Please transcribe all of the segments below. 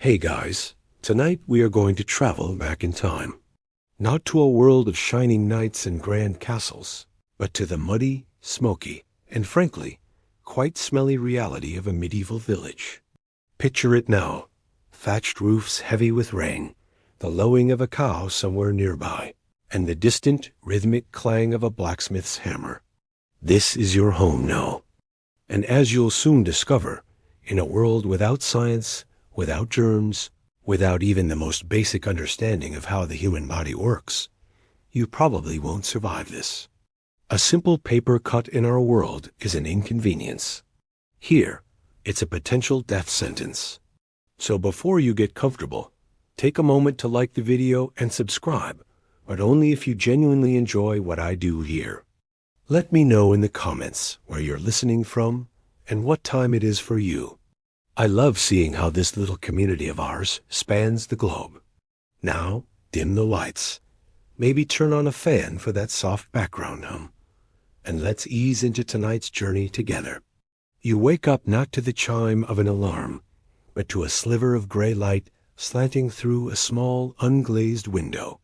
Hey guys, tonight we are going to travel back in time. Not to a world of shining knights and grand castles, but to the muddy, smoky, and frankly, quite smelly reality of a medieval village. Picture it now, thatched roofs heavy with rain, the lowing of a cow somewhere nearby, and the distant, rhythmic clang of a blacksmith's hammer. This is your home now. And as you'll soon discover, in a world without science, without germs, without even the most basic understanding of how the human body works, you probably won't survive this. A simple paper cut in our world is an inconvenience. Here, it's a potential death sentence. So before you get comfortable, take a moment to like the video and subscribe, but only if you genuinely enjoy what I do here. Let me know in the comments where you're listening from and what time it is for you. I love seeing how this little community of ours spans the globe. Now, dim the lights. Maybe turn on a fan for that soft background hum. And let's ease into tonight's journey together. You wake up not to the chime of an alarm, but to a sliver of gray light slanting through a small, unglazed window.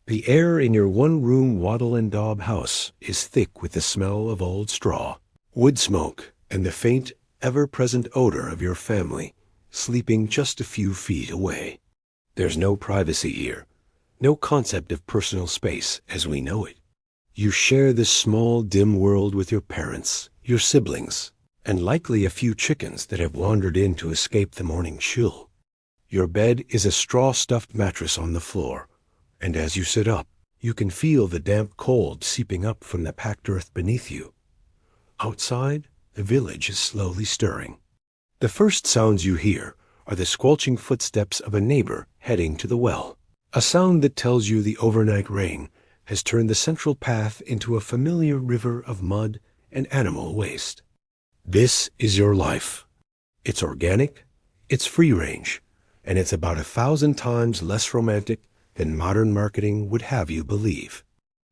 The air in your one-room wattle and daub house is thick with the smell of old straw, wood smoke, and the faint, ever-present odor of your family sleeping just a few feet away. There's no privacy here, no concept of personal space as we know it. You share this small, dim world with your parents, your siblings, and likely a few chickens that have wandered in to escape the morning chill. Your bed is a straw-stuffed mattress on the floor, and as you sit up, you can feel the damp cold seeping up from the packed earth beneath you. Outside, the village is slowly stirring. The first sounds you hear are the squelching footsteps of a neighbor heading to the well, a sound that tells you the overnight rain has turned the central path into a familiar river of mud and animal waste. This is your life. It's organic, it's free range, and it's about 1,000 times less romantic than modern marketing would have you believe.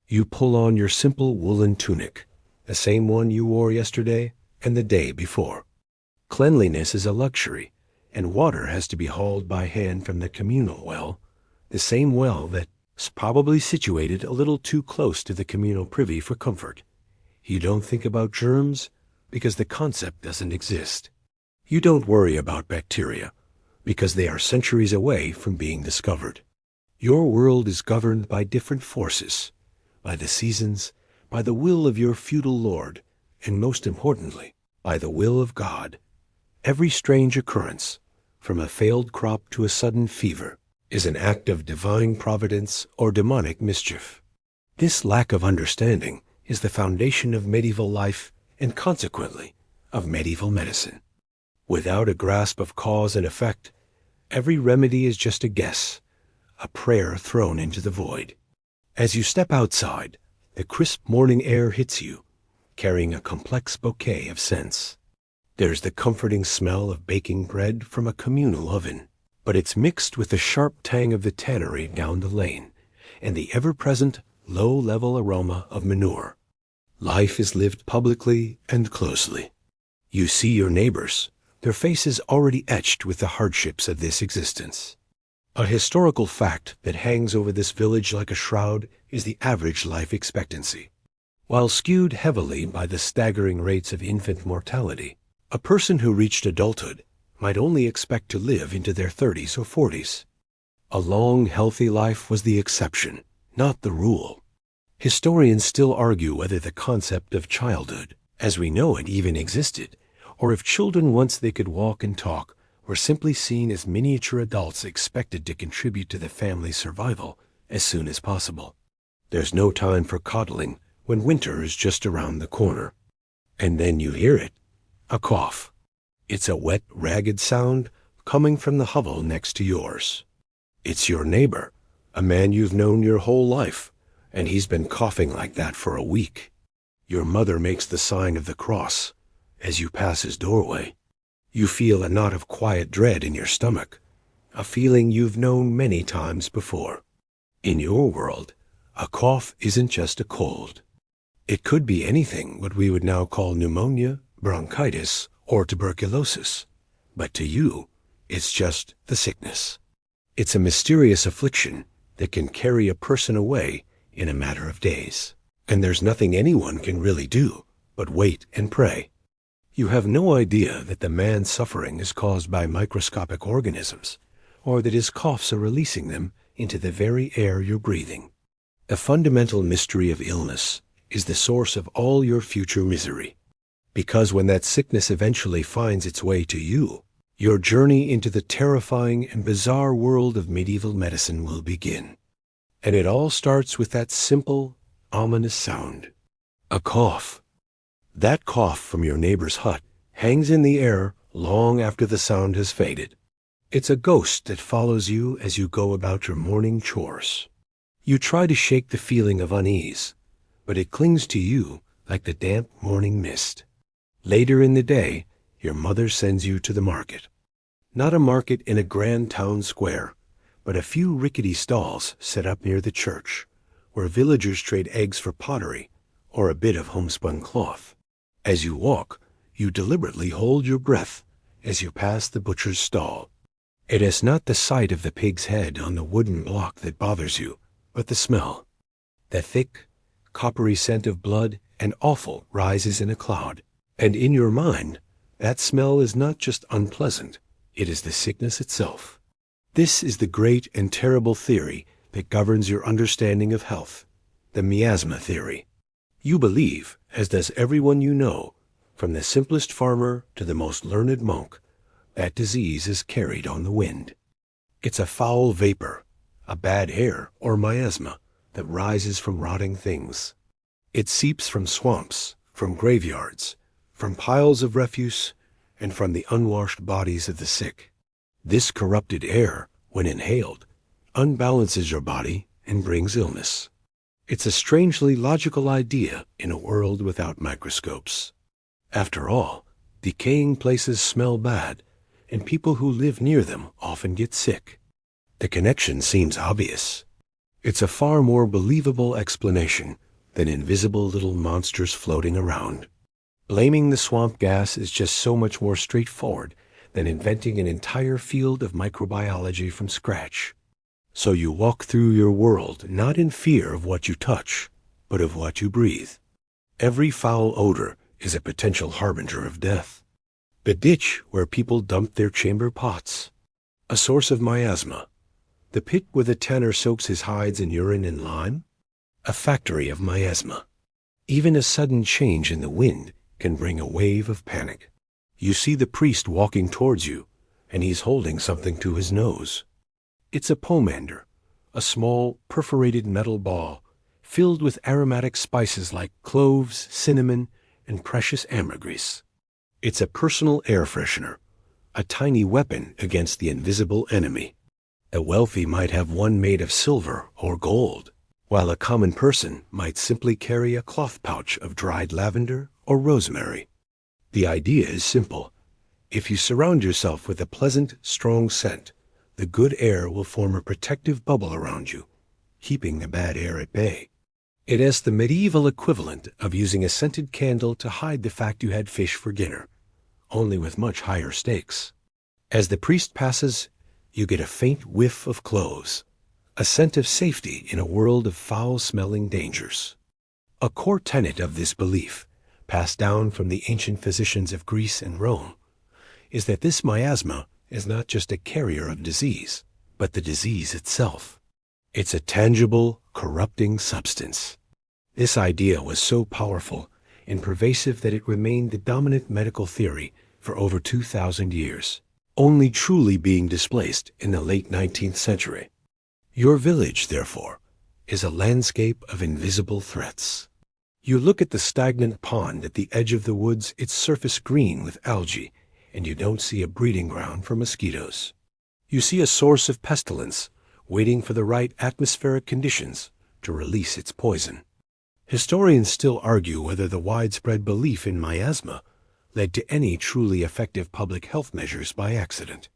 You pull on your simple woolen tunic, the same one you wore yesterday and the day before. Cleanliness is a luxury, and water has to be hauled by hand from the communal well, the same well that's probably situated a little too close to the communal privy for comfort. You don't think about germs because the concept doesn't exist. You don't worry about bacteria because they are centuries away from being discovered. Your world is governed by different forces, by the seasons, by the will of your feudal lord, and most importantly, by the will of God. Every strange occurrence, from a failed crop to a sudden fever, is an act of divine providence or demonic mischief. This lack of understanding is the foundation of medieval life and consequently of medieval medicine. Without a grasp of cause and effect, every remedy is just a guess, a prayer thrown into the void. As you step outside, the crisp morning air hits you, carrying a complex bouquet of scents. There's the comforting smell of baking bread from a communal oven, but it's mixed with the sharp tang of the tannery down the lane and the ever-present low-level aroma of manure. Life is lived publicly and closely. You see your neighbors, their faces already etched with the hardships of this existence. A historical fact that hangs over this village like a shroud is the average life expectancy. While skewed heavily by the staggering rates of infant mortality, a person who reached adulthood might only expect to live into their 30s or 40s. A long, healthy life was the exception, not the rule. Historians still argue whether the concept of childhood, as we know it, even existed, or if children, once they could walk and talk, were simply seen as miniature adults expected to contribute to the family's survival as soon as possible. There's no time for coddling when winter is just around the corner. And then you hear it, a cough. It's a wet, ragged sound coming from the hovel next to yours. It's your neighbor, a man you've known your whole life, and he's been coughing like that for a week. Your mother makes the sign of the cross as you pass his doorway. You feel a knot of quiet dread in your stomach, a feeling you've known many times before. In your world, a cough isn't just a cold. It could be anything what we would now call pneumonia, bronchitis, or tuberculosis. But to you, It's just the sickness. It's a mysterious affliction that can carry a person away in a matter of days. And there's nothing anyone can really do but wait and pray. You have no idea that the man's suffering is caused by microscopic organisms, or that his coughs are releasing them into the very air you're breathing. A fundamental mystery of illness is the source of all your future misery. Because when that sickness eventually finds its way to you, your journey into the terrifying and bizarre world of medieval medicine will begin. And it all starts with that simple, ominous sound. A cough. That cough from your neighbor's hut hangs in the air long after the sound has faded. It's a ghost that follows you as you go about your morning chores. You try to shake the feeling of unease, but it clings to you like the damp morning mist. Later in the day, your mother sends you to the market. Not a market in a grand town square, but a few rickety stalls set up near the church, where villagers trade eggs for pottery or a bit of homespun cloth. As you walk, you deliberately hold your breath as you pass the butcher's stall. It is not the sight of the pig's head on the wooden block that bothers you, but the smell. The thick, coppery scent of blood and offal rises in a cloud, and in your mind, that smell is not just unpleasant, it is the sickness itself. This is the great and terrible theory that governs your understanding of health, the miasma theory. You believe, as does everyone you know, from the simplest farmer to the most learned monk, that disease is carried on the wind. It's a foul vapor, a bad air or miasma that rises from rotting things. It seeps from swamps, from graveyards, from piles of refuse, and from the unwashed bodies of the sick. This corrupted air, when inhaled, unbalances your body and brings illness. It's a strangely logical idea in a world without microscopes. After all, decaying places smell bad, and people who live near them often get sick. The connection seems obvious. It's a far more believable explanation than invisible little monsters floating around. Blaming the swamp gas is just so much more straightforward than inventing an entire field of microbiology from scratch. So you walk through your world not in fear of what you touch, but of what you breathe. Every foul odor is a potential harbinger of death. The ditch where people dump their chamber pots, a source of miasma. The pit where the tanner soaks his hides in urine and lime, a factory of miasma. Even a sudden change in the wind can bring a wave of panic. You see the priest walking towards you, and he's holding something to his nose. It's a pomander, a small perforated metal ball filled with aromatic spices like cloves, cinnamon, and precious ambergris. It's a personal air freshener, a tiny weapon against the invisible enemy. A wealthy might have one made of silver or gold, while a common person might simply carry a cloth pouch of dried lavender or rosemary. The idea is simple. If you surround yourself with a pleasant, strong scent, the good air will form a protective bubble around you, keeping the bad air at bay. It is the medieval equivalent of using a scented candle to hide the fact you had fish for dinner, only with much higher stakes. As the priest passes, you get a faint whiff of cloves, a scent of safety in a world of foul-smelling dangers. A core tenet of this belief, passed down from the ancient physicians of Greece and Rome, is that this miasma is not just a carrier of disease, but the disease itself. It's a tangible, corrupting substance. This idea was so powerful and pervasive that it remained the dominant medical theory for over 2,000 years, only truly being displaced in the late 19th century. Your village, therefore, is a landscape of invisible threats. You look at the stagnant pond at the edge of the woods, its surface green with algae, and you don't see a breeding ground for mosquitoes. You see a source of pestilence, waiting for the right atmospheric conditions to release its poison. Historians still argue whether the widespread belief in miasma led to any truly effective public health measures by accident.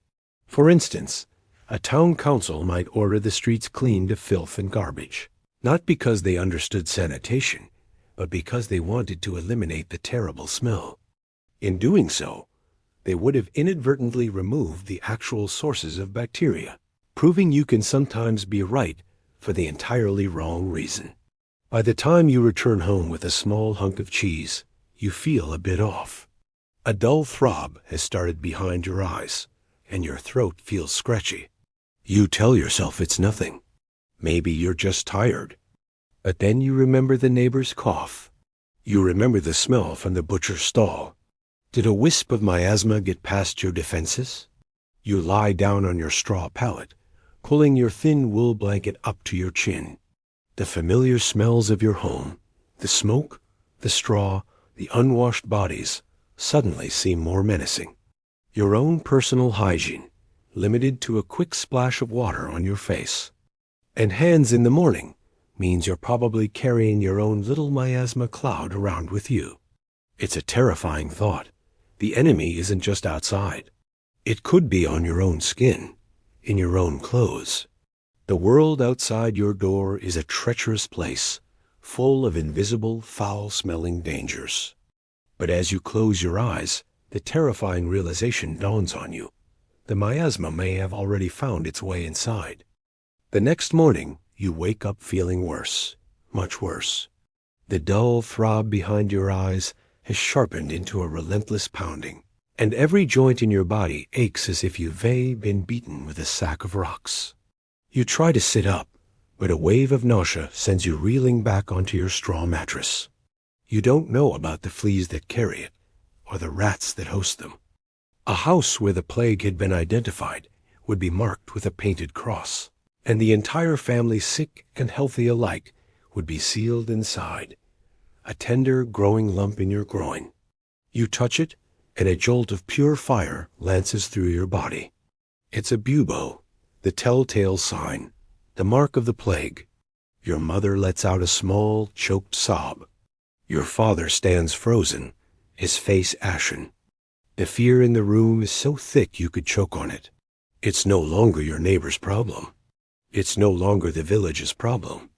For instance, a town council might order the streets cleaned of filth and garbage, not because they understood sanitation, but because they wanted to eliminate the terrible smell. In doing so, They would have inadvertently removed the actual sources of bacteria, proving you can sometimes be right for the entirely wrong reason. By the time you return home with a small hunk of cheese, you feel a bit off. A dull throb has started behind your eyes, and your throat feels scratchy. You tell yourself it's nothing. Maybe you're just tired. But then you remember the neighbor's cough. You remember the smell from the butcher's stall. Did a wisp of miasma get past your defenses? You lie down on your straw pallet, pulling your thin wool blanket up to your chin. The familiar smells of your home, the smoke, the straw, the unwashed bodies, suddenly seem more menacing. Your own personal hygiene, limited to a quick splash of water on your face. And hands in the morning means you're probably carrying your own little miasma cloud around with you. It's a terrifying thought. The enemy isn't just outside. It could be on your own skin, in your own clothes. The world outside your door is a treacherous place, full of invisible, foul-smelling dangers. But as you close your eyes, the terrifying realization dawns on you. The miasma may have already found its way inside. The next morning, you wake up feeling worse, much worse. The dull throb behind your eyes has sharpened into a relentless pounding, and every joint in your body aches as if you've been beaten with a sack of rocks. You try to sit up, but a wave of nausea sends you reeling back onto your straw mattress. You don't know about the fleas that carry it, or the rats that host them. A house where the plague had been identified would be marked with a painted cross, and the entire family, sick and healthy alike, would be sealed inside. A tender, growing lump in your groin. You touch it, and a jolt of pure fire lances through your body. It's a bubo, the telltale sign, the mark of the plague. Your mother lets out a small, choked sob. Your father stands frozen, his face ashen. The fear in the room is so thick you could choke on it. It's no longer your neighbor's problem. It's no longer the village's problem.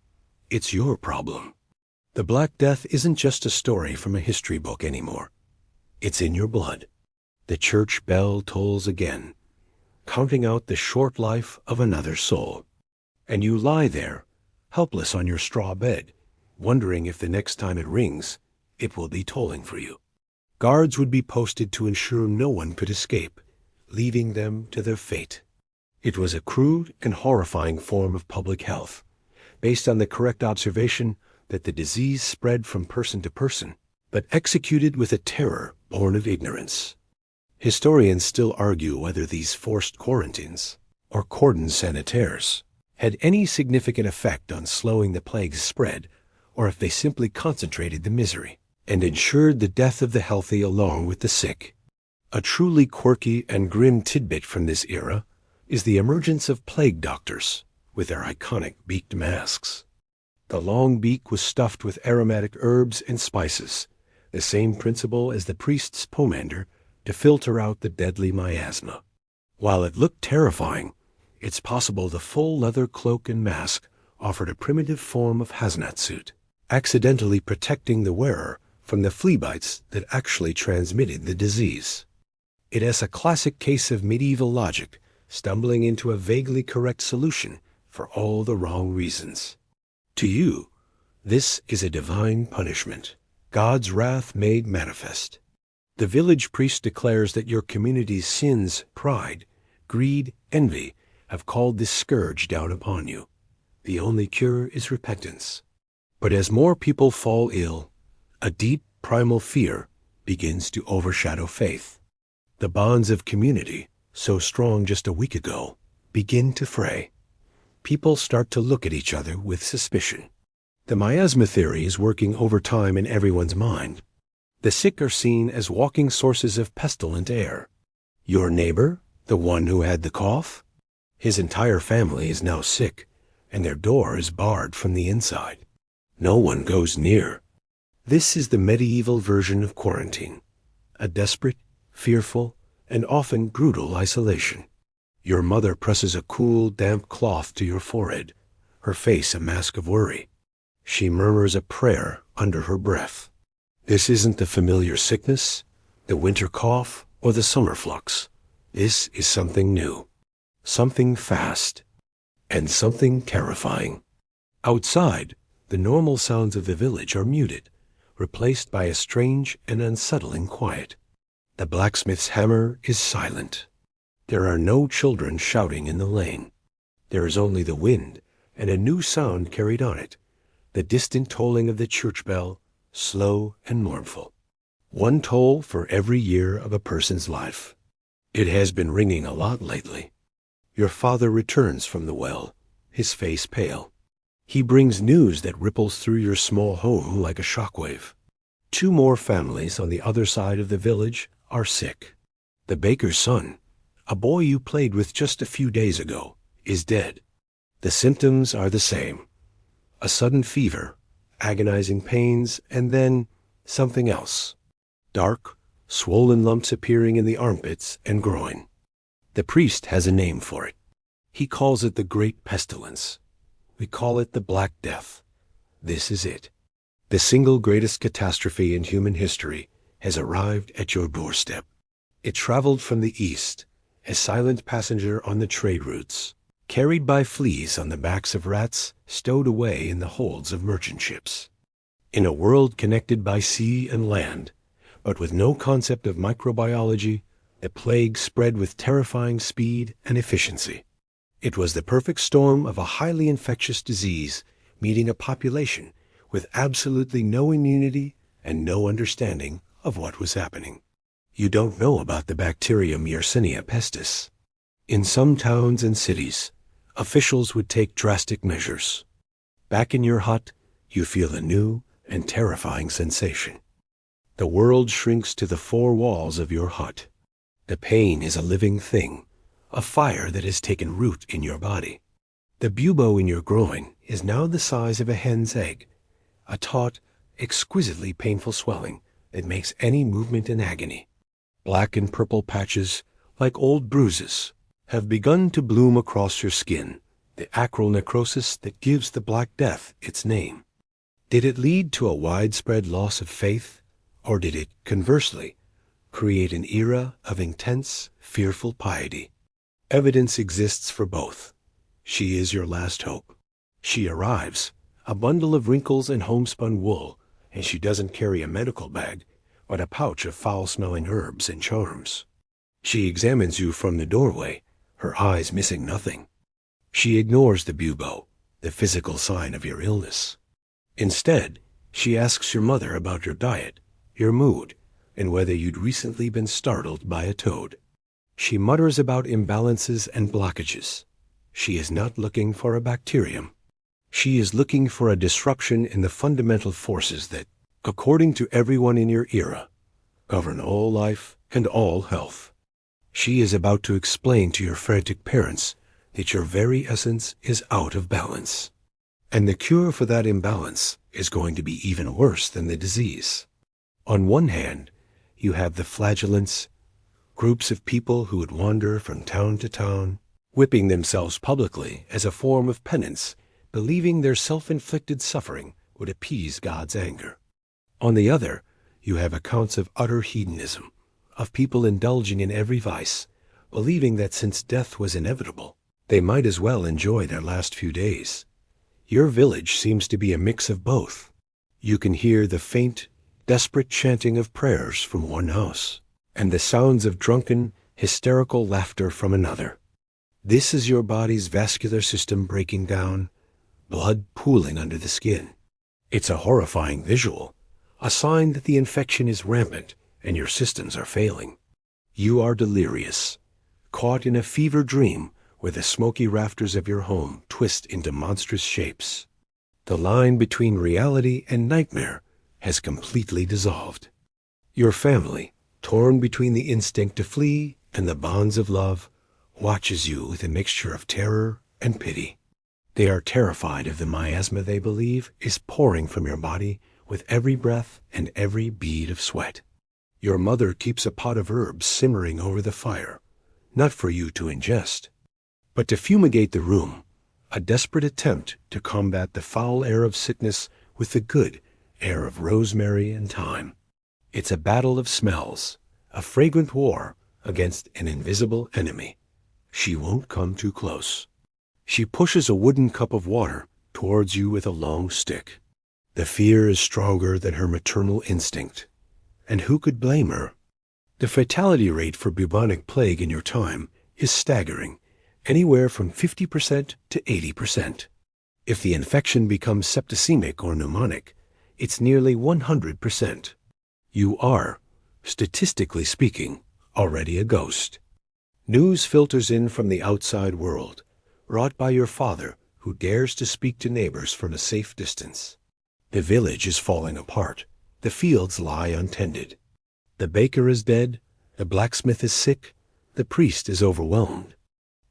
It's your problem. The Black Death isn't just a story from a history book anymore. It's in your blood. The church bell tolls again, counting out the short life of another soul. And you lie there, helpless on your straw bed, wondering if the next time it rings, it will be tolling for you. Guards would be posted to ensure no one could escape, leaving them to their fate. It was a crude and horrifying form of public health, based on the correct observation that the disease spread from person to person, but executed with a terror born of ignorance. Historians still argue whether these forced quarantines, or cordons sanitaires, had any significant effect on slowing the plague's spread, or if they simply concentrated the misery and ensured the death of the healthy along with the sick. A truly quirky and grim tidbit from this era is the emergence of plague doctors with their iconic beaked masks. The long beak was stuffed with aromatic herbs and spices, the same principle as the priest's pomander to filter out the deadly miasma. While it looked terrifying, it's possible the full leather cloak and mask offered a primitive form of hazmat suit, accidentally protecting the wearer from the flea bites that actually transmitted the disease. It is a classic case of medieval logic stumbling into a vaguely correct solution for all the wrong reasons. To you, this is a divine punishment, God's wrath made manifest. The village priest declares that your community's sins, pride, greed, envy, have called this scourge down upon you. The only cure is repentance. But as more people fall ill, a deep primal fear begins to overshadow faith. The bonds of community, so strong just a week ago, begin to fray. People start to look at each other with suspicion. The miasma theory is working overtime in everyone's mind. The sick are seen as walking sources of pestilent air. Your neighbor, the one who had the cough? His entire family is now sick, and their door is barred from the inside. No one goes near. This is the medieval version of quarantine, a desperate, fearful, and often brutal isolation. Your mother presses a cool, damp cloth to your forehead, her face a mask of worry. She murmurs a prayer under her breath. This isn't the familiar sickness, the winter cough, or the summer flux. This is something new, something fast, and something terrifying. Outside, the normal sounds of the village are muted, replaced by a strange and unsettling quiet. The blacksmith's hammer is silent. There are no children shouting in the lane. There is only the wind and a new sound carried on it, the distant tolling of the church bell, slow and mournful. One toll for every year of a person's life. It has been ringing a lot lately. Your father returns from the well, his face pale. He brings news that ripples through your small home like a shockwave. 2 more families on the other side of the village are sick. The baker's son, a boy you played with just a few days ago, is dead. The symptoms are the same. A sudden fever, agonizing pains, and then something else. Dark, swollen lumps appearing in the armpits and groin. The priest has a name for it. He calls it the Great Pestilence. We call it the Black Death. This is it. The single greatest catastrophe in human history has arrived at your doorstep. It traveled from the east, a silent passenger on the trade routes, carried by fleas on the backs of rats stowed away in the holds of merchant ships. In a world connected by sea and land, but with no concept of microbiology, the plague spread with terrifying speed and efficiency. It was the perfect storm of a highly infectious disease meeting a population with absolutely no immunity and no understanding of what was happening. You don't know about the bacterium Yersinia pestis. In some towns and cities, officials would take drastic measures. Back in your hut, you feel a new and terrifying sensation. The world shrinks to the 4 walls of your hut. The pain is a living thing, a fire that has taken root in your body. The bubo in your groin is now the size of a hen's egg, a taut, exquisitely painful swelling that makes any movement an agony. Black and purple patches, like old bruises, have begun to bloom across your skin, the acral necrosis that gives the Black Death its name. Did it lead to a widespread loss of faith, or did it, conversely, create an era of intense, fearful piety? Evidence exists for both. She is your last hope. She arrives, a bundle of wrinkles and homespun wool, and she doesn't carry a medical bag, but a pouch of foul-smelling herbs and charms. She examines you from the doorway, her eyes missing nothing. She ignores the bubo, the physical sign of your illness. Instead, she asks your mother about your diet, your mood, and whether you'd recently been startled by a toad. She mutters about imbalances and blockages. She is not looking for a bacterium. She is looking for a disruption in the fundamental forces that, according to everyone in your era, govern all life and all health. She is about to explain to your frantic parents that your very essence is out of balance. And the cure for that imbalance is going to be even worse than the disease. On one hand, you have the flagellants, groups of people who would wander from town to town, whipping themselves publicly as a form of penance, believing their self-inflicted suffering would appease God's anger. On the other, you have accounts of utter hedonism, of people indulging in every vice, believing that since death was inevitable, they might as well enjoy their last few days. Your village seems to be a mix of both. You can hear the faint, desperate chanting of prayers from one house, and the sounds of drunken, hysterical laughter from another. This is your body's vascular system breaking down, blood pooling under the skin. It's a horrifying visual, a sign that the infection is rampant and your systems are failing. You are delirious, caught in a fever dream where the smoky rafters of your home twist into monstrous shapes. The line between reality and nightmare has completely dissolved. Your family, torn between the instinct to flee and the bonds of love, watches you with a mixture of terror and pity. They are terrified of the miasma they believe is pouring from your body with every breath and every bead of sweat. Your mother keeps a pot of herbs simmering over the fire, not for you to ingest, but to fumigate the room, a desperate attempt to combat the foul air of sickness with the good air of rosemary and thyme. It's a battle of smells, a fragrant war against an invisible enemy. She won't come too close. She pushes a wooden cup of water towards you with a long stick. The fear is stronger than her maternal instinct. And who could blame her? The fatality rate for bubonic plague in your time is staggering, anywhere from 50% to 80%. If the infection becomes septicemic or pneumonic, it's nearly 100%. You are, statistically speaking, already a ghost. News filters in from the outside world, brought by your father, who dares to speak to neighbors from a safe distance. The village is falling apart. The fields lie untended. The baker is dead. The blacksmith is sick. The priest is overwhelmed.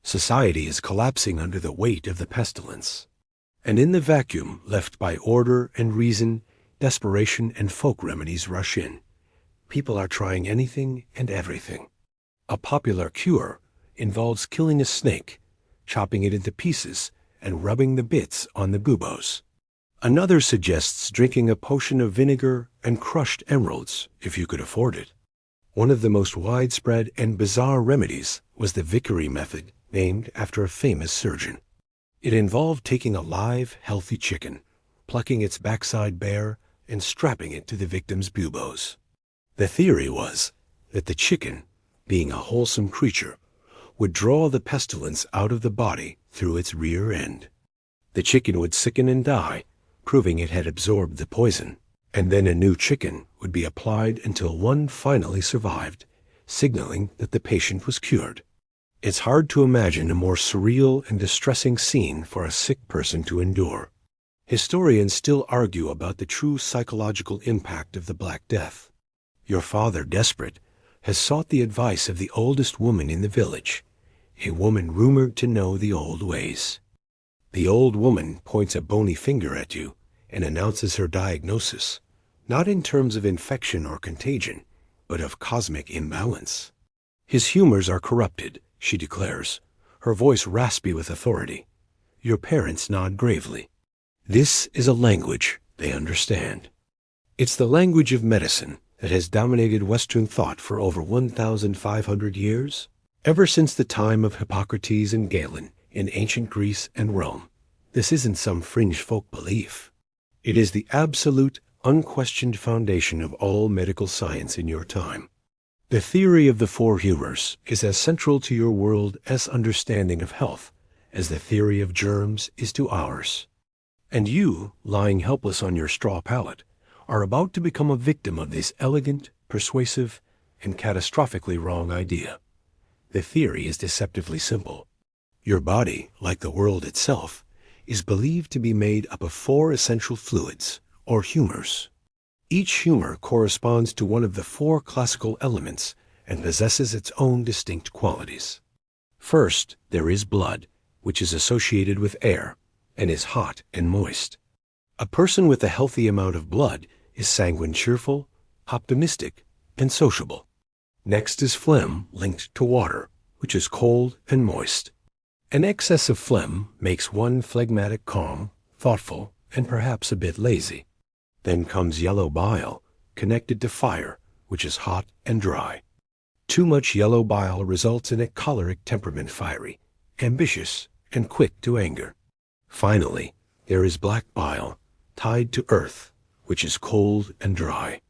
Society is collapsing under the weight of the pestilence. And in the vacuum left by order and reason, desperation and folk remedies rush in. People are trying anything and everything. A popular cure involves killing a snake, chopping it into pieces, and rubbing the bits on the buboes. Another suggests drinking a potion of vinegar and crushed emeralds, if you could afford it. One of the most widespread and bizarre remedies was the Vickery method, named after a famous surgeon. It involved taking a live, healthy chicken, plucking its backside bare, and strapping it to the victim's buboes. The theory was that the chicken, being a wholesome creature, would draw the pestilence out of the body through its rear end. The chicken would sicken and die, proving it had absorbed the poison, and then a new chicken would be applied until one finally survived, signaling that the patient was cured. It's hard to imagine a more surreal and distressing scene for a sick person to endure. Historians still argue about the true psychological impact of the Black Death. Your father, desperate, has sought the advice of the oldest woman in the village, a woman rumored to know the old ways. The old woman points a bony finger at you and announces her diagnosis, not in terms of infection or contagion, but of cosmic imbalance. His humors are corrupted, she declares, her voice raspy with authority. Your parents nod gravely. This is a language they understand. It's the language of medicine that has dominated Western thought for over 1,500 years, ever since the time of Hippocrates and Galen in ancient Greece and Rome. This isn't some fringe folk belief. It is the absolute, unquestioned foundation of all medical science in your time. The theory of the four humors is as central to your world as understanding of health as the theory of germs is to ours. And you, lying helpless on your straw pallet, are about to become a victim of this elegant, persuasive, and catastrophically wrong idea. The theory is deceptively simple. Your body, like the world itself, is believed to be made up of four essential fluids, or humors. Each humor corresponds to one of the four classical elements and possesses its own distinct qualities. First, there is blood, which is associated with air and is hot and moist. A person with a healthy amount of blood is sanguine, cheerful, optimistic, and sociable. Next is phlegm linked to water, which is cold and moist. An excess of phlegm makes one phlegmatic, calm, thoughtful, and perhaps a bit lazy. Then comes yellow bile, connected to fire, which is hot and dry. Too much yellow bile results in a choleric temperament, fiery, ambitious, and quick to anger. Finally, there is black bile, tied to earth, which is cold and dry.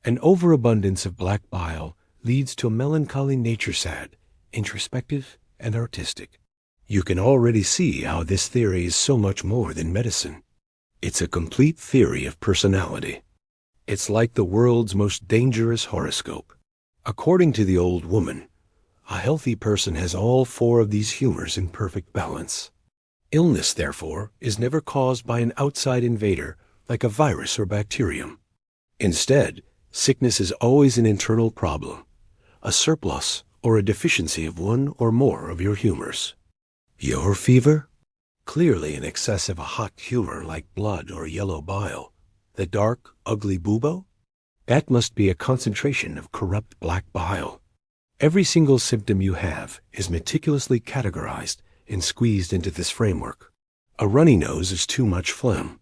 An overabundance of black bile leads to a melancholy nature, sad, introspective, and artistic. You can already see how this theory is so much more than medicine. It's a complete theory of personality. It's like the world's most dangerous horoscope. According to the old woman, a healthy person has all four of these humors in perfect balance. Illness, therefore, is never caused by an outside invader like a virus or bacterium. Instead, sickness is always an internal problem, a surplus or a deficiency of one or more of your humors. Your fever? Clearly an excess of a hot humor like blood or yellow bile. The dark, ugly bubo? That must be a concentration of corrupt black bile. Every single symptom you have is meticulously categorized and squeezed into this framework. A runny nose is too much phlegm.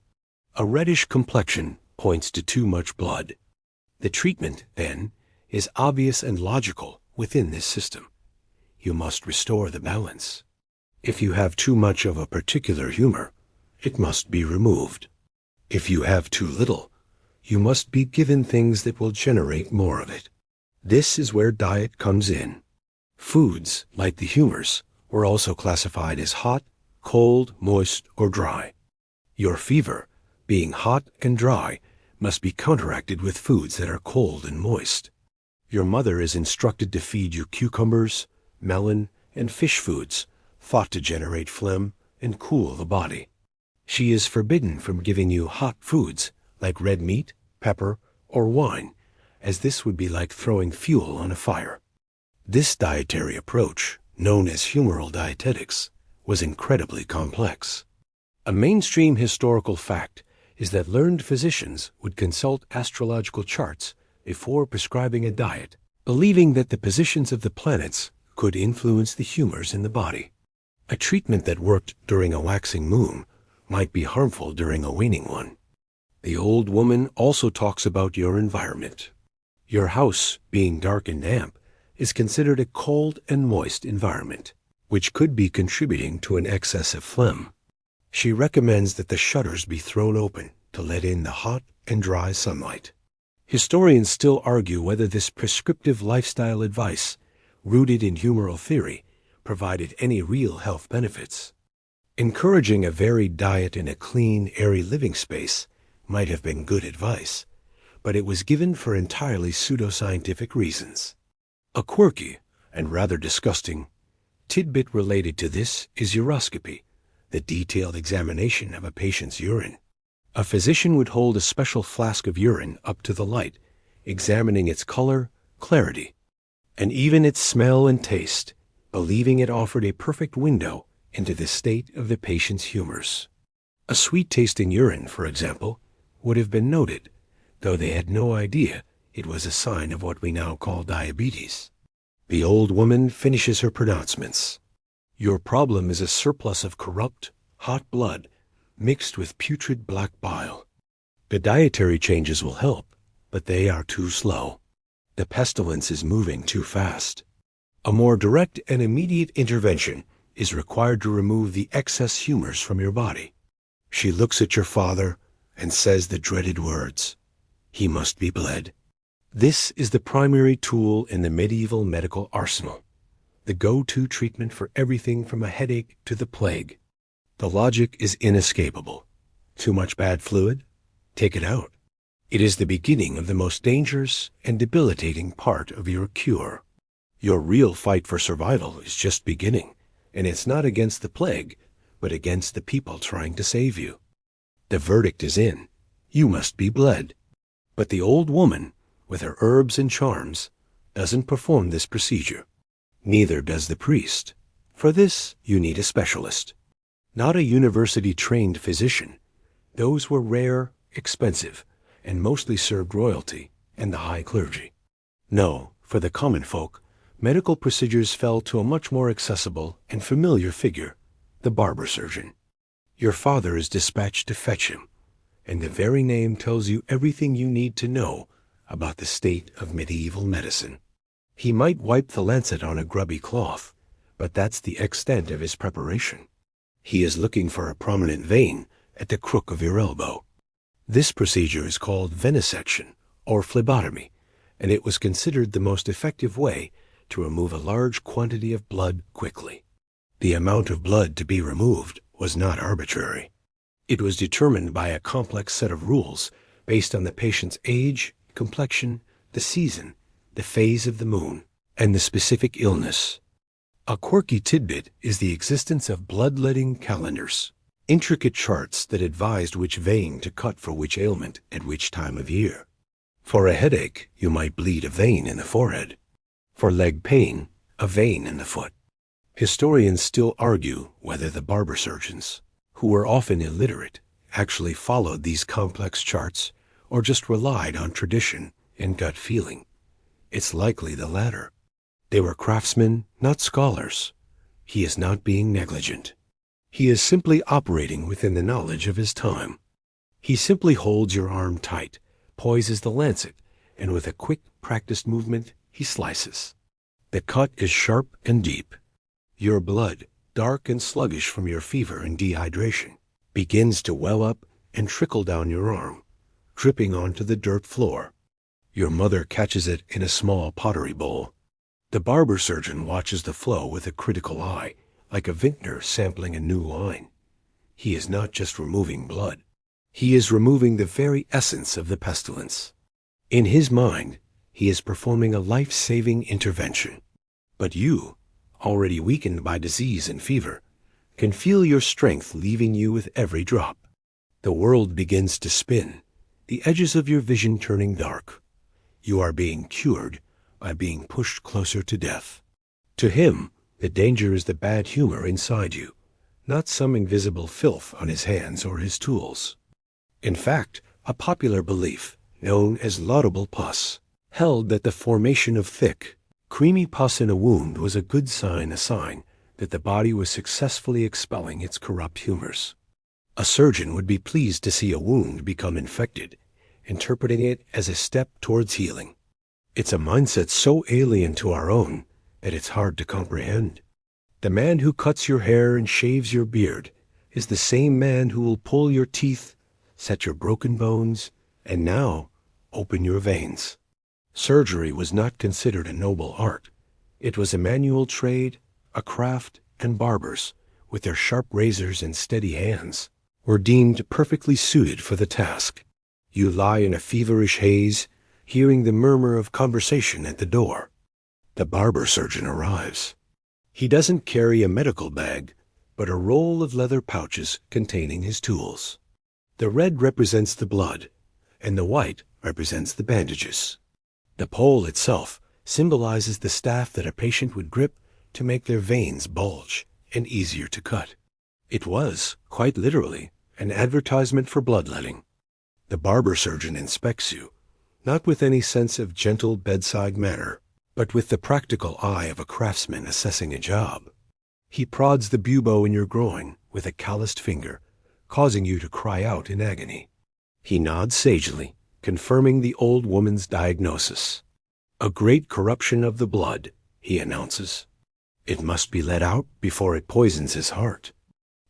A reddish complexion points to too much blood. The treatment, then, is obvious and logical within this system. You must restore the balance. If you have too much of a particular humor, it must be removed. If you have too little, you must be given things that will generate more of it. This is where diet comes in. Foods, like the humors, were also classified as hot, cold, moist, or dry. Your fever, being hot and dry, must be counteracted with foods that are cold and moist. Your mother is instructed to feed you cucumbers, melon, and fish foods, thought to generate phlegm and cool the body. She is forbidden from giving you hot foods like red meat, pepper, or wine, as this would be like throwing fuel on a fire. This dietary approach, known as humoral dietetics, was incredibly complex. A mainstream historical fact is that learned physicians would consult astrological charts before prescribing a diet, believing that the positions of the planets could influence the humors in the body. A treatment that worked during a waxing moon might be harmful during a waning one. The old woman also talks about your environment. Your house, being dark and damp, is considered a cold and moist environment, which could be contributing to an excess of phlegm. She recommends that the shutters be thrown open to let in the hot and dry sunlight. Historians still argue whether this prescriptive lifestyle advice, rooted in humoral theory, provided any real health benefits. Encouraging a varied diet and a clean, airy living space might have been good advice, but it was given for entirely pseudoscientific reasons. A quirky, and rather disgusting, tidbit related to this is uroscopy, the detailed examination of a patient's urine. A physician would hold a special flask of urine up to the light, examining its color, clarity, and even its smell and taste, believing it offered a perfect window into the state of the patient's humors. A sweet-tasting urine, for example, would have been noted, though they had no idea it was a sign of what we now call diabetes. The old woman finishes her pronouncements. Your problem is a surplus of corrupt, hot blood mixed with putrid black bile. The dietary changes will help, but they are too slow. The pestilence is moving too fast. A more direct and immediate intervention is required to remove the excess humors from your body. She looks at your father and says the dreaded words, "He must be bled." This is the primary tool in the medieval medical arsenal, the go-to treatment for everything from a headache to the plague. The logic is inescapable. Too much bad fluid? Take it out. It is the beginning of the most dangerous and debilitating part of your cure. Your real fight for survival is just beginning, and it's not against the plague, but against the people trying to save you. The verdict is in. You must be bled. But the old woman, with her herbs and charms, doesn't perform this procedure. Neither does the priest. For this, you need a specialist. Not a university-trained physician. Those were rare, expensive, and mostly served royalty and the high clergy. No, for the common folk, medical procedures fell to a much more accessible and familiar figure, the barber surgeon. Your father is dispatched to fetch him, and the very name tells you everything you need to know about the state of medieval medicine. He might wipe the lancet on a grubby cloth, but that's the extent of his preparation. He is looking for a prominent vein at the crook of your elbow. This procedure is called venesection or phlebotomy, and it was considered the most effective way to remove a large quantity of blood quickly. The amount of blood to be removed was not arbitrary. It was determined by a complex set of rules based on the patient's age, complexion, the season, the phase of the moon, and the specific illness. A quirky tidbit is the existence of bloodletting calendars, intricate charts that advised which vein to cut for which ailment at which time of year. For a headache, you might bleed a vein in the forehead. For leg pain, a vein in the foot. Historians still argue whether the barber surgeons, who were often illiterate, actually followed these complex charts or just relied on tradition and gut feeling. It's likely the latter. They were craftsmen, not scholars. He is not being negligent. He is simply operating within the knowledge of his time. He simply holds your arm tight, poises the lancet, and with a quick, practiced movement, he slices. The cut is sharp and deep. Your blood, dark and sluggish from your fever and dehydration, begins to well up and trickle down your arm, dripping onto the dirt floor. Your mother catches it in a small pottery bowl. The barber surgeon watches the flow with a critical eye, like a vintner sampling a new wine. He is not just removing blood. He is removing the very essence of the pestilence. In his mind, he is performing a life-saving intervention. But you, already weakened by disease and fever, can feel your strength leaving you with every drop. The world begins to spin, the edges of your vision turning dark. You are being cured by being pushed closer to death. To him, the danger is the bad humor inside you, not some invisible filth on his hands or his tools. In fact, a popular belief, known as laudable pus, held that the formation of thick, creamy pus in a wound was a good sign, a sign that the body was successfully expelling its corrupt humors. A surgeon would be pleased to see a wound become infected, interpreting it as a step towards healing. It's a mindset so alien to our own that it's hard to comprehend. The man who cuts your hair and shaves your beard is the same man who will pull your teeth, set your broken bones, and now open your veins. Surgery was not considered a noble art. It was a manual trade, a craft, and barbers, with their sharp razors and steady hands, were deemed perfectly suited for the task. You lie in a feverish haze, hearing the murmur of conversation at the door. The barber surgeon arrives. He doesn't carry a medical bag, but a roll of leather pouches containing his tools. The red represents the blood, and the white represents the bandages. The pole itself symbolizes the staff that a patient would grip to make their veins bulge and easier to cut. It was, quite literally, an advertisement for bloodletting. The barber surgeon inspects you, not with any sense of gentle bedside manner, but with the practical eye of a craftsman assessing a job. He prods the bubo in your groin with a calloused finger, causing you to cry out in agony. He nods sagely, confirming the old woman's diagnosis. A great corruption of the blood, he announces. It must be let out before it poisons his heart.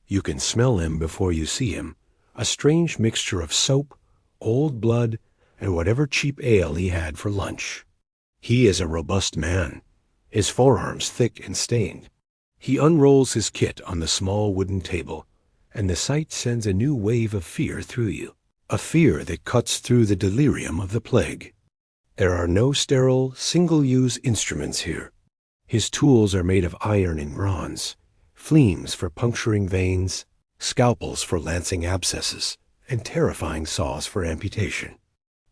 You can smell him before you see him, a strange mixture of soap, old blood, and whatever cheap ale he had for lunch. He is a robust man, his forearms thick and stained. He unrolls his kit on the small wooden table, and the sight sends a new wave of fear through you, a fear that cuts through the delirium of the plague. There are no sterile, single-use instruments here. His tools are made of iron and bronze, fleams for puncturing veins, scalpels for lancing abscesses, and terrifying saws for amputation.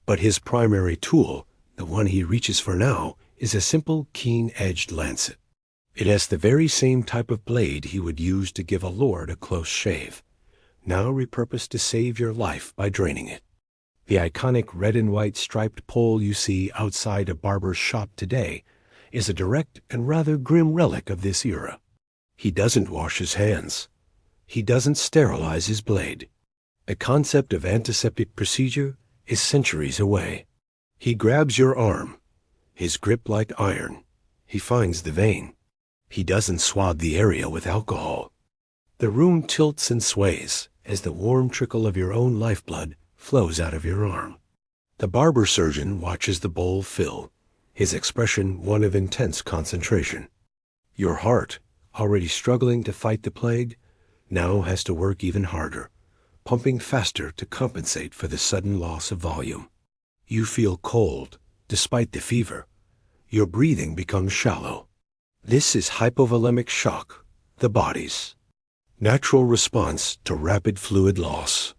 But his primary tool, the one he reaches for now, is a simple, keen-edged lancet. It has the very same type of blade he would use to give a lord a close shave, now repurposed to save your life by draining it. The iconic red and white striped pole you see outside a barber's shop today is a direct and rather grim relic of this era. He doesn't wash his hands. He doesn't sterilize his blade. The concept of antiseptic procedure is centuries away. He grabs your arm, his grip like iron. He finds the vein. He doesn't swab the area with alcohol. The room tilts and sways as the warm trickle of your own lifeblood flows out of your arm. The barber surgeon watches the bowl fill, his expression one of intense concentration. Your heart, already struggling to fight the plague, now has to work even harder, pumping faster to compensate for the sudden loss of volume. You feel cold, despite the fever. Your breathing becomes shallow. This is hypovolemic shock, the body's natural response to rapid fluid loss.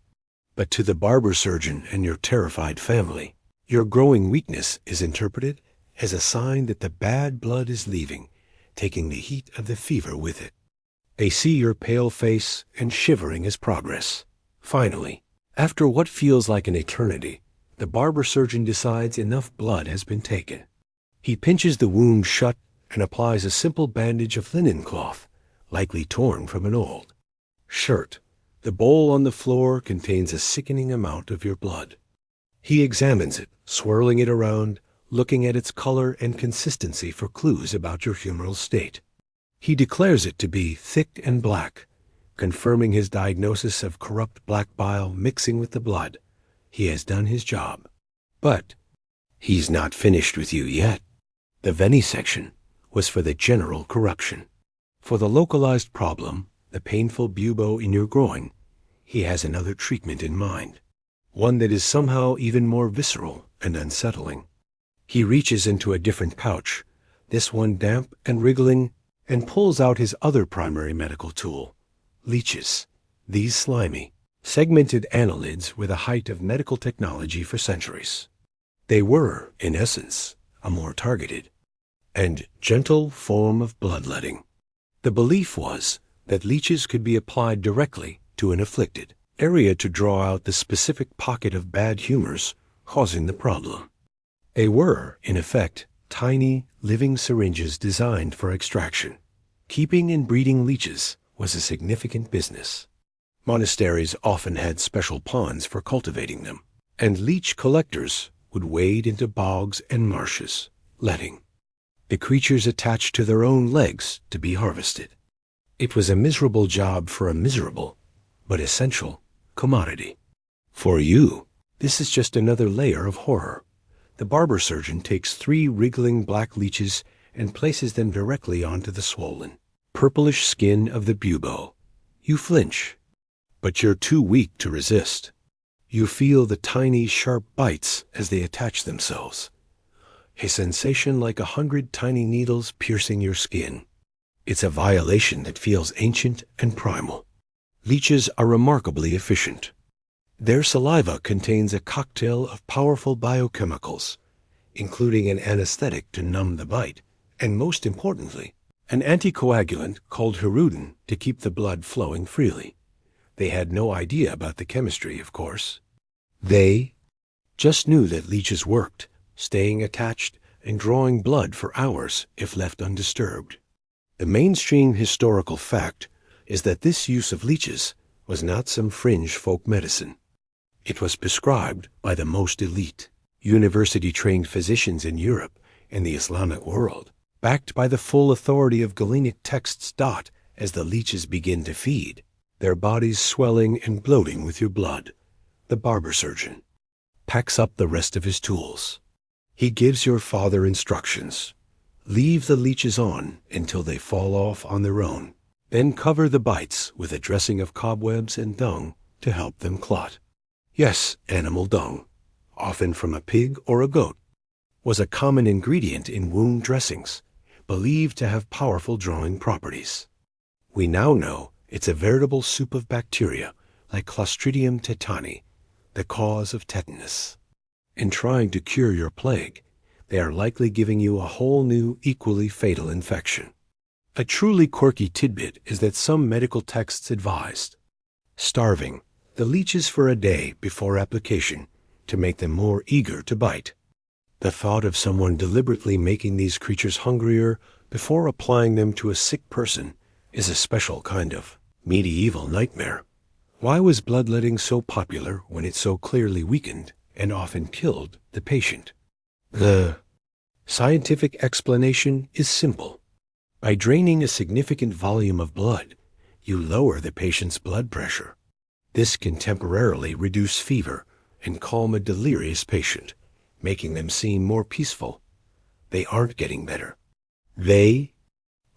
But to the barber surgeon and your terrified family, your growing weakness is interpreted as a sign that the bad blood is leaving, taking the heat of the fever with it. They see your pale face and shivering as progress. Finally, after what feels like an eternity, the barber surgeon decides enough blood has been taken. He pinches the wound shut and applies a simple bandage of linen cloth, likely torn from an old shirt. The bowl on the floor contains a sickening amount of your blood. He examines it, swirling it around, looking at its color and consistency for clues about your humoral state. He declares it to be thick and black, confirming his diagnosis of corrupt black bile mixing with the blood. He has done his job. But he's not finished with you yet. The venesection was for the general corruption. For the localized problem, the painful bubo in your groin, he has another treatment in mind, one that is somehow even more visceral and unsettling. He reaches into a different pouch, this one damp and wriggling, and pulls out his other primary medical tool, leeches. These slimy, segmented annelids were the height of medical technology for centuries. They were, in essence, a more targeted and gentle form of bloodletting. The belief was that leeches could be applied directly to an afflicted area to draw out the specific pocket of bad humors causing the problem. They were, in effect, tiny, living syringes designed for extraction. Keeping and breeding leeches was a significant business. Monasteries often had special ponds for cultivating them, and leech collectors would wade into bogs and marshes, letting the creatures attached to their own legs to be harvested. It was a miserable job for a miserable, but essential, commodity. For you, this is just another layer of horror. The barber surgeon takes 3 wriggling black leeches and places them directly onto the swollen, purplish skin of the bubo. You flinch, but you're too weak to resist. You feel the tiny, sharp bites as they attach themselves, a sensation like 100 tiny needles piercing your skin. It's a violation that feels ancient and primal. Leeches are remarkably efficient. Their saliva contains a cocktail of powerful biochemicals, including an anesthetic to numb the bite, and most importantly, an anticoagulant called hirudin to keep the blood flowing freely. They had no idea about the chemistry, of course. They just knew that leeches worked, staying attached and drawing blood for hours if left undisturbed. The mainstream historical fact is that this use of leeches was not some fringe folk medicine. It was prescribed by the most elite, university-trained physicians in Europe and the Islamic world, backed by the full authority of Galenic texts. As the leeches begin to feed, their bodies swelling and bloating with your blood, the barber surgeon packs up the rest of his tools. He gives your father instructions. Leave the leeches on until they fall off on their own. Then cover the bites with a dressing of cobwebs and dung to help them clot. Yes, animal dung, often from a pig or a goat, was a common ingredient in wound dressings, believed to have powerful drawing properties. We now know it's a veritable soup of bacteria like Clostridium tetani, the cause of tetanus. In trying to cure your plague, they are likely giving you a whole new, equally fatal infection. A truly quirky tidbit is that some medical texts advised starving the leeches for a day before application to make them more eager to bite. The thought of someone deliberately making these creatures hungrier before applying them to a sick person is a special kind of medieval nightmare. Why was bloodletting so popular when it so clearly weakened and often killed the patient? The scientific explanation is simple. By draining a significant volume of blood, you lower the patient's blood pressure. This can temporarily reduce fever and calm a delirious patient, making them seem more peaceful. They aren't getting better. They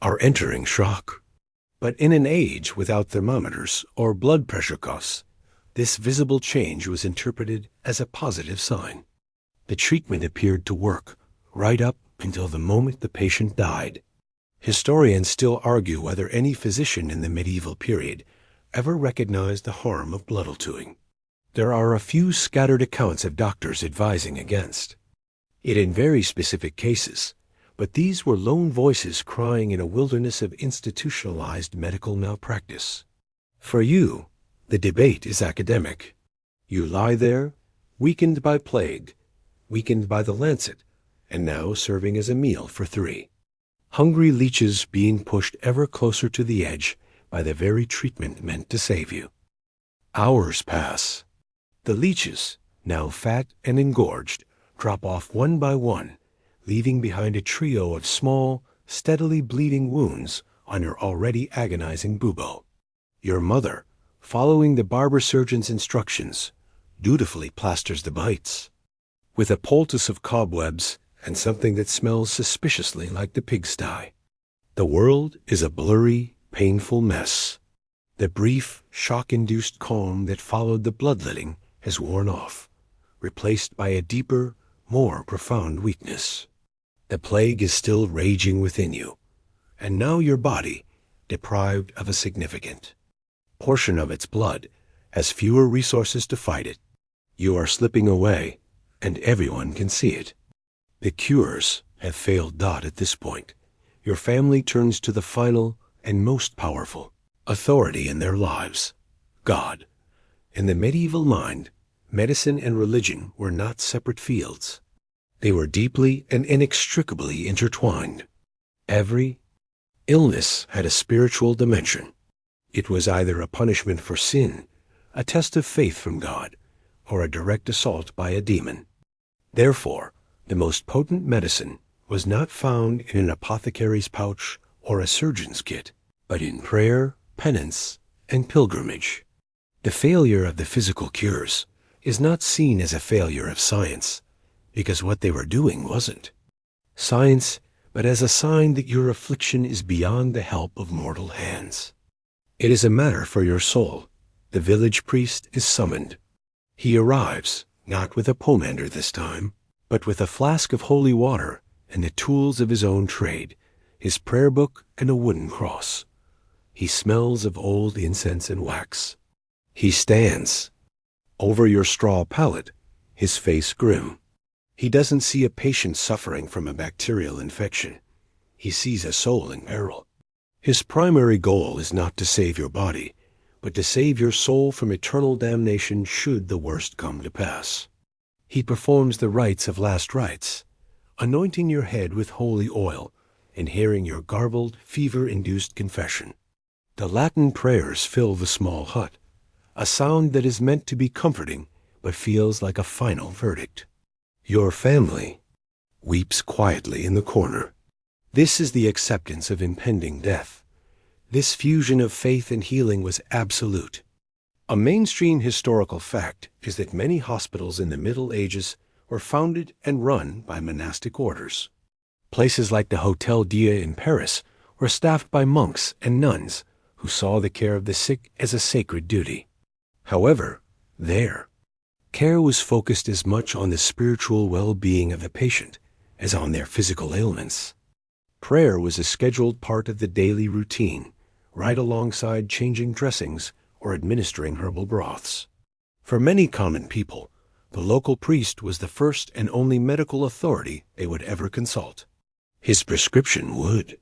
are entering shock. But in an age without thermometers or blood pressure cuffs, this visible change was interpreted as a positive sign. The treatment appeared to work right up until the moment the patient died. Historians still argue whether any physician in the medieval period ever recognized the harm of bloodletting. There are a few scattered accounts of doctors advising against it in very specific cases, but these were lone voices crying in a wilderness of institutionalized medical malpractice. For you, the debate is academic. You lie there, weakened by plague, weakened by the lancet, and now serving as a meal for 3. Hungry leeches being pushed ever closer to the edge by the very treatment meant to save you. Hours pass. The leeches, now fat and engorged, drop off one by one, leaving behind a trio of small, steadily bleeding wounds on your already agonizing bubo. Your mother, following the barber surgeon's instructions, dutifully plasters the bites. With a poultice of cobwebs and something that smells suspiciously like the pigsty. The world is a blurry, painful mess. The brief, shock-induced calm that followed the bloodletting has worn off, replaced by a deeper, more profound weakness. The plague is still raging within you, and now your body, deprived of a significant portion of its blood, has fewer resources to fight it. You are slipping away, and everyone can see it. The cures have failed Dot at this point. Your family turns to the final and most powerful authority in their lives, God. In the medieval mind, medicine and religion were not separate fields. They were deeply and inextricably intertwined. Every illness had a spiritual dimension. It was either a punishment for sin, a test of faith from God, or a direct assault by a demon. Therefore, the most potent medicine was not found in an apothecary's pouch or a surgeon's kit, but in prayer, penance, and pilgrimage. The failure of the physical cures is not seen as a failure of science, because what they were doing wasn't science, but as a sign that your affliction is beyond the help of mortal hands. It is a matter for your soul. The village priest is summoned. He arrives, not with a pomander this time, but with a flask of holy water and the tools of his own trade, his prayer book and a wooden cross. He smells of old incense and wax. He stands over your straw pallet, his face grim. He doesn't see a patient suffering from a bacterial infection. He sees a soul in peril. His primary goal is not to save your body, but to save your soul from eternal damnation should the worst come to pass. He performs the rites of last rites, anointing your head with holy oil and hearing your garbled, fever-induced confession. The Latin prayers fill the small hut, a sound that is meant to be comforting but feels like a final verdict. Your family weeps quietly in the corner. This is the acceptance of impending death. This fusion of faith and healing was absolute. A mainstream historical fact is that many hospitals in the Middle Ages were founded and run by monastic orders. Places like the Hôtel Dieu in Paris were staffed by monks and nuns who saw the care of the sick as a sacred duty. However, their care was focused as much on the spiritual well-being of the patient as on their physical ailments. Prayer was a scheduled part of the daily routine, right alongside changing dressings or administering herbal broths. For many common people, the local priest was the first and only medical authority they would ever consult. His prescription would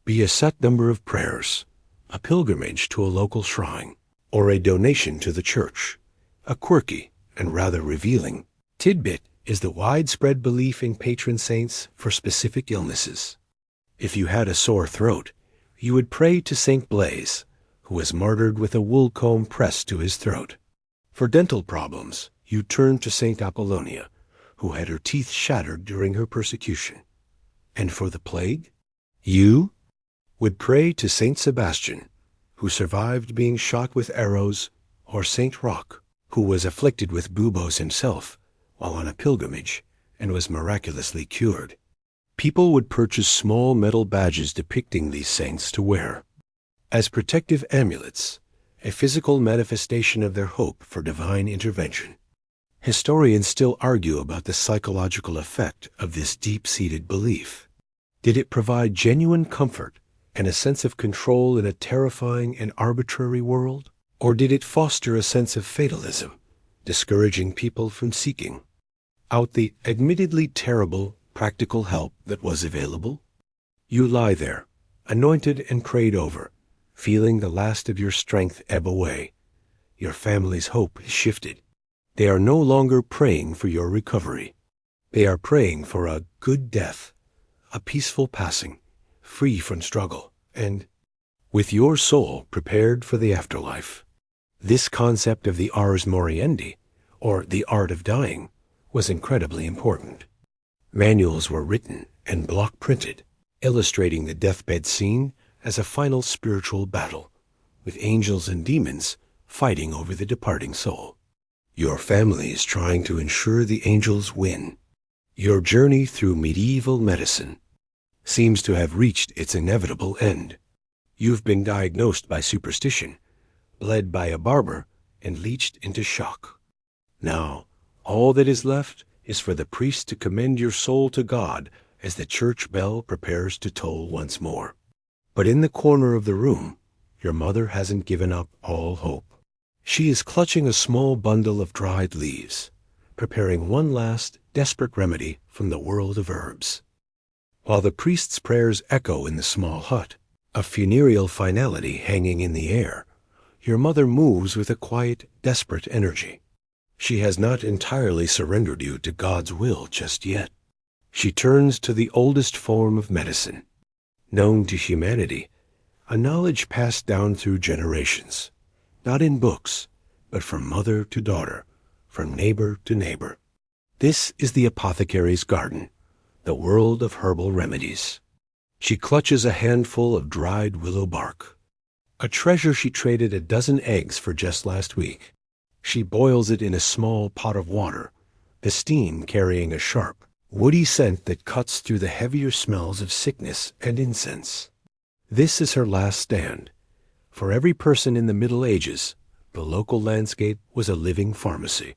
be a set number of prayers, a pilgrimage to a local shrine, or a donation to the church. A quirky and rather revealing tidbit is the widespread belief in patron saints for specific illnesses. If you had a sore throat, you would pray to Saint Blaise, who was martyred with a wool comb pressed to his throat. For dental problems, you turned to Saint Apollonia, who had her teeth shattered during her persecution. And for the plague, you would pray to Saint Sebastian, who survived being shot with arrows, or Saint Roch, who was afflicted with buboes himself while on a pilgrimage and was miraculously cured. People would purchase small metal badges depicting these saints to wear as protective amulets, a physical manifestation of their hope for divine intervention. Historians still argue about the psychological effect of this deep-seated belief. Did it provide genuine comfort and a sense of control in a terrifying and arbitrary world? Or did it foster a sense of fatalism, discouraging people from seeking out the admittedly terrible practical help that was available? You lie there, anointed and prayed over, feeling the last of your strength ebb away. Your family's hope is shifted. They are no longer praying for your recovery. They are praying for a good death, a peaceful passing, free from struggle, and with your soul prepared for the afterlife. This concept of the ars moriendi, or The Art of Dying, was incredibly important. Manuals were written and block printed, illustrating the deathbed scene as a final spiritual battle, with angels and demons fighting over the departing soul. Your family is trying to ensure the angels win. Your journey through medieval medicine seems to have reached its inevitable end. You've been diagnosed by superstition, bled by a barber, and leeched into shock. Now, all that is left is for the priest to commend your soul to God as the church bell prepares to toll once more. But in the corner of the room, your mother hasn't given up all hope. She is clutching a small bundle of dried leaves, preparing one last desperate remedy from the world of herbs. While the priest's prayers echo in the small hut, a funereal finality hanging in the air, your mother moves with a quiet, desperate energy. She has not entirely surrendered you to God's will just yet. She turns to the oldest form of medicine, known to humanity, a knowledge passed down through generations, not in books, but from mother to daughter, from neighbor to neighbor. This is the apothecary's garden, the world of herbal remedies. She clutches a handful of dried willow bark, a treasure she traded a dozen eggs for just last week. She boils it in a small pot of water, the steam carrying a sharp, woody scent that cuts through the heavier smells of sickness and incense. This is her last stand. For every person in the Middle Ages, the local landscape was a living pharmacy.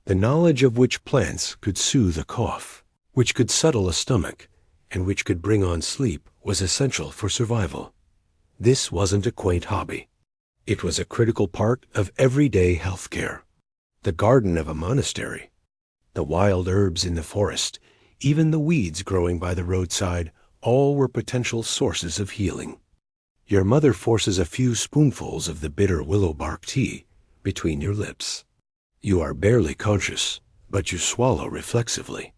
The knowledge of which plants could soothe a cough, which could settle a stomach, and which could bring on sleep was essential for survival. This wasn't a quaint hobby. It was a critical part of everyday health care. The garden of a monastery, the wild herbs in the forest, even the weeds growing by the roadside, all were potential sources of healing. Your mother forces a few spoonfuls of the bitter willow bark tea between your lips. You are barely conscious, but you swallow reflexively.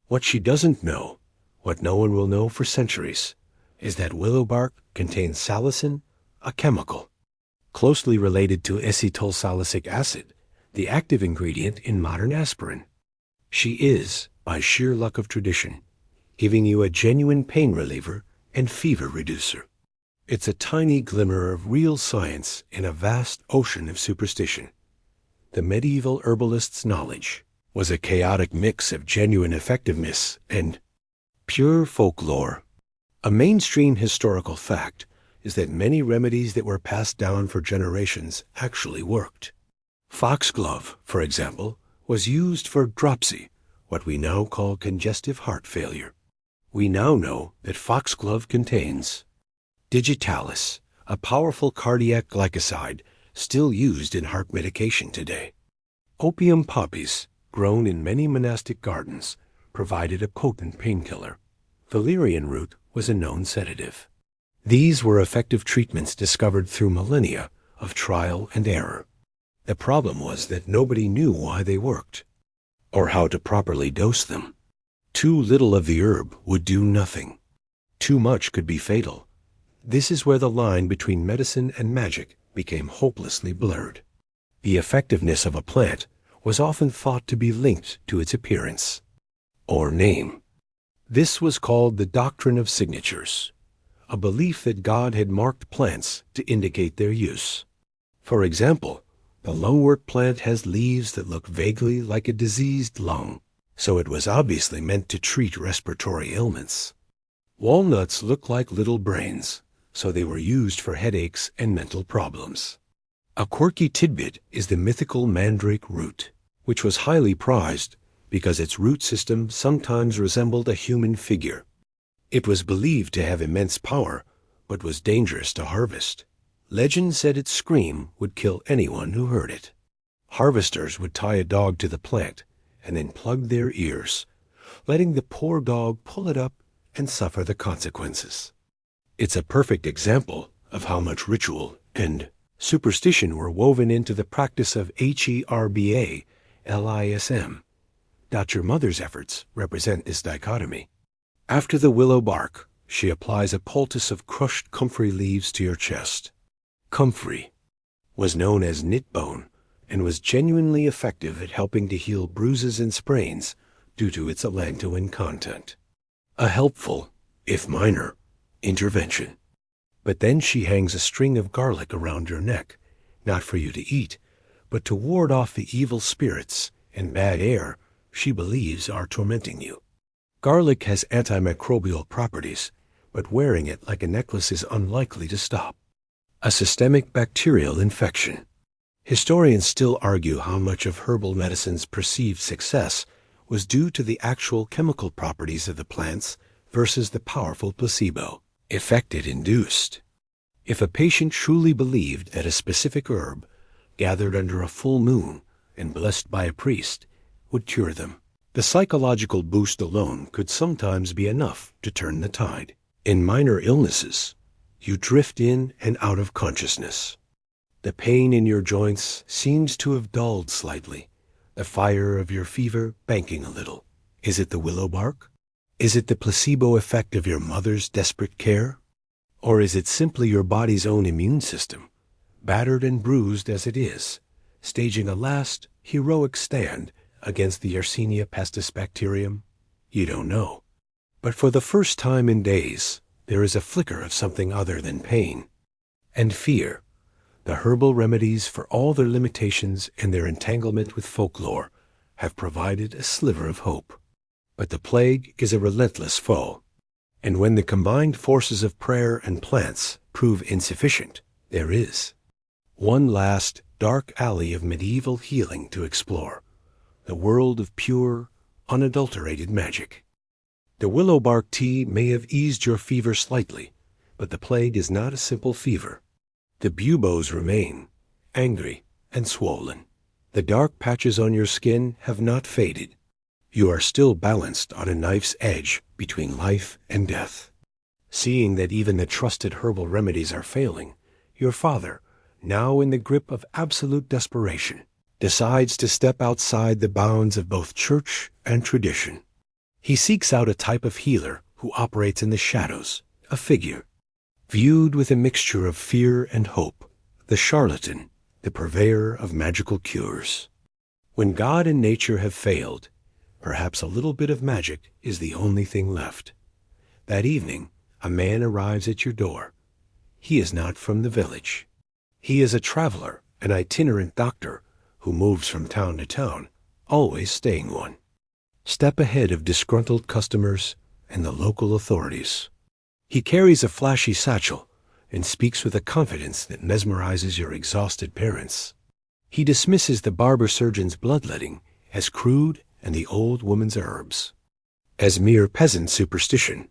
What she doesn't know, what no one will know for centuries, is that willow bark contains salicin, a chemical closely related to acetylsalicylic acid, the active ingredient in modern aspirin. She is, by sheer luck of tradition, giving you a genuine pain reliever and fever reducer. It's a tiny glimmer of real science in a vast ocean of superstition. The medieval herbalist's knowledge was a chaotic mix of genuine effectiveness and pure folklore. A mainstream historical fact is that many remedies that were passed down for generations actually worked. Foxglove, for example, was used for dropsy, what we now call congestive heart failure. We now know that foxglove contains digitalis, a powerful cardiac glycoside still used in heart medication today. Opium poppies, grown in many monastic gardens, provided a potent painkiller. Valerian root was a known sedative. These were effective treatments discovered through millennia of trial and error. The problem was that nobody knew why they worked, or how to properly dose them. Too little of the herb would do nothing. Too much could be fatal. This is where the line between medicine and magic became hopelessly blurred. The effectiveness of a plant was often thought to be linked to its appearance or name. This was called the doctrine of signatures, a belief that God had marked plants to indicate their use. For example, the lungwort plant has leaves that look vaguely like a diseased lung, so it was obviously meant to treat respiratory ailments. Walnuts look like little brains, so they were used for headaches and mental problems. A quirky tidbit is the mythical mandrake root, which was highly prized because its root system sometimes resembled a human figure. It was believed to have immense power, but was dangerous to harvest. Legend said its scream would kill anyone who heard it. Harvesters would tie a dog to the plant and then plug their ears, letting the poor dog pull it up and suffer the consequences. It's a perfect example of how much ritual and superstition were woven into the practice of herbalism. Your mother's efforts represent this dichotomy. After the willow bark, she applies a poultice of crushed comfrey leaves to your chest. Comfrey was known as knit bone and was genuinely effective at helping to heal bruises and sprains due to its allantoin content. A helpful, if minor, intervention. But then she hangs a string of garlic around your neck, not for you to eat, but to ward off the evil spirits and bad air she believes are tormenting you. Garlic has antimicrobial properties, but wearing it like a necklace is unlikely to stop. A systemic bacterial infection. Historians still argue how much of herbal medicine's perceived success was due to the actual chemical properties of the plants versus the powerful placebo effect it induced. If a patient truly believed that a specific herb, gathered under a full moon and blessed by a priest, would cure them, the psychological boost alone could sometimes be enough to turn the tide. In minor illnesses, you drift in and out of consciousness. The pain in your joints seems to have dulled slightly, the fire of your fever banking a little. Is it the willow bark? Is it the placebo effect of your mother's desperate care? Or is it simply your body's own immune system, battered and bruised as it is, staging a last heroic stand against the Yersinia pestis bacterium? You don't know. But for the first time in days, there is a flicker of something other than pain and fear. The herbal remedies, for all their limitations and their entanglement with folklore, have provided a sliver of hope. But the plague is a relentless foe, and when the combined forces of prayer and plants prove insufficient, there is one last dark alley of medieval healing to explore, the world of pure, unadulterated magic. The willow bark tea may have eased your fever slightly, but the plague is not a simple fever. The buboes remain, angry and swollen. The dark patches on your skin have not faded. You are still balanced on a knife's edge between life and death. Seeing that even the trusted herbal remedies are failing, your father, now in the grip of absolute desperation, decides to step outside the bounds of both church and tradition. He seeks out a type of healer who operates in the shadows, a figure, viewed with a mixture of fear and hope, the charlatan, the purveyor of magical cures. When God and nature have failed, perhaps a little bit of magic is the only thing left. That evening, a man arrives at your door. He is not from the village. He is a traveler, an itinerant doctor, who moves from town to town, always staying one, step ahead of disgruntled customers and the local authorities. He carries a flashy satchel and speaks with a confidence that mesmerizes your exhausted parents. He dismisses the barber surgeon's bloodletting as crude and the old woman's herbs as mere peasant superstition.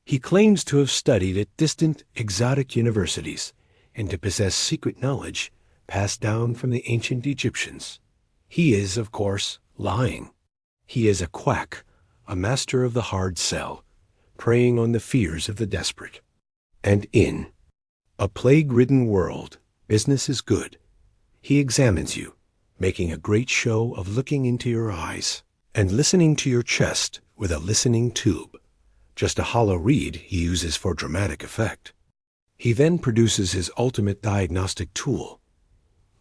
He claims to have studied at distant, exotic universities and to possess secret knowledge passed down from the ancient Egyptians. He is, of course, lying. He is a quack, a master of the hard sell, preying on the fears of the desperate. And in a plague-ridden world, business is good. He examines you, making a great show of looking into your eyes and listening to your chest with a listening tube, just a hollow reed he uses for dramatic effect. He then produces his ultimate diagnostic tool,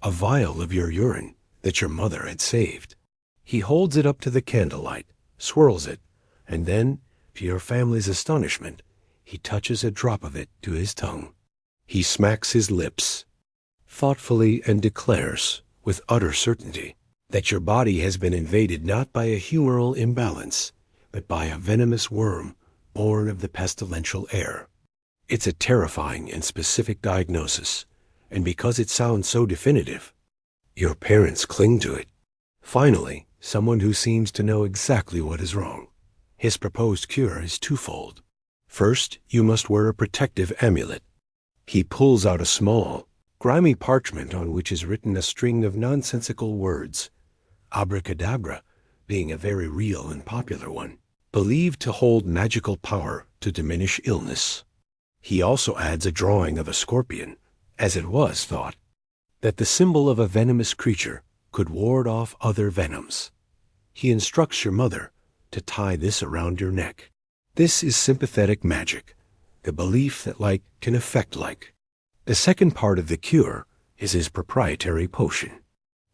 a vial of your urine that your mother had saved. He holds it up to the candlelight, swirls it, and then, to your family's astonishment, he touches a drop of it to his tongue. He smacks his lips thoughtfully and declares, with utter certainty, that your body has been invaded not by a humoral imbalance, but by a venomous worm born of the pestilential air. It's a terrifying and specific diagnosis, and because it sounds so definitive, your parents cling to it. Finally, someone who seems to know exactly what is wrong. His proposed cure is twofold. First, you must wear a protective amulet. He pulls out a small, grimy parchment on which is written a string of nonsensical words, abracadabra being a very real and popular one, believed to hold magical power to diminish illness. He also adds a drawing of a scorpion, as it was thought that the symbol of a venomous creature could ward off other venoms. He instructs your mother to tie this around your neck. This is sympathetic magic, the belief that like can affect like. The second part of the cure is his proprietary potion.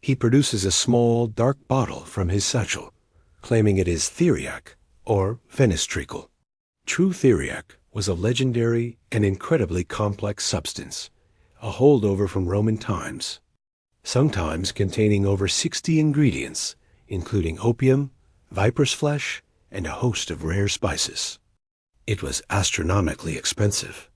He produces a small, dark bottle from his satchel, claiming it is theriac, or Venice treacle. True theriac was a legendary and incredibly complex substance, a holdover from Roman times, sometimes containing over 60 ingredients, including opium, viper's flesh, and a host of rare spices. It was astronomically expensive.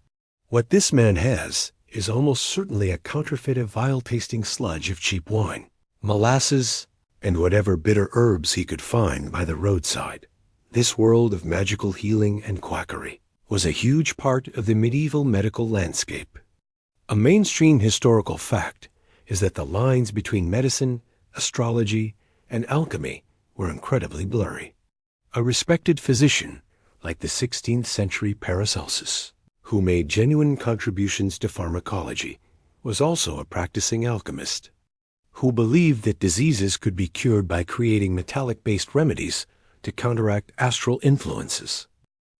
What this man has is almost certainly a counterfeit of vile-tasting sludge of cheap wine, molasses, and whatever bitter herbs he could find by the roadside. This world of magical healing and quackery was a huge part of the medieval medical landscape. A mainstream historical fact is that the lines between medicine, astrology, and alchemy were incredibly blurry. A respected physician, like the 16th century Paracelsus, who made genuine contributions to pharmacology, was also a practicing alchemist, who believed that diseases could be cured by creating metallic-based remedies to counteract astral influences.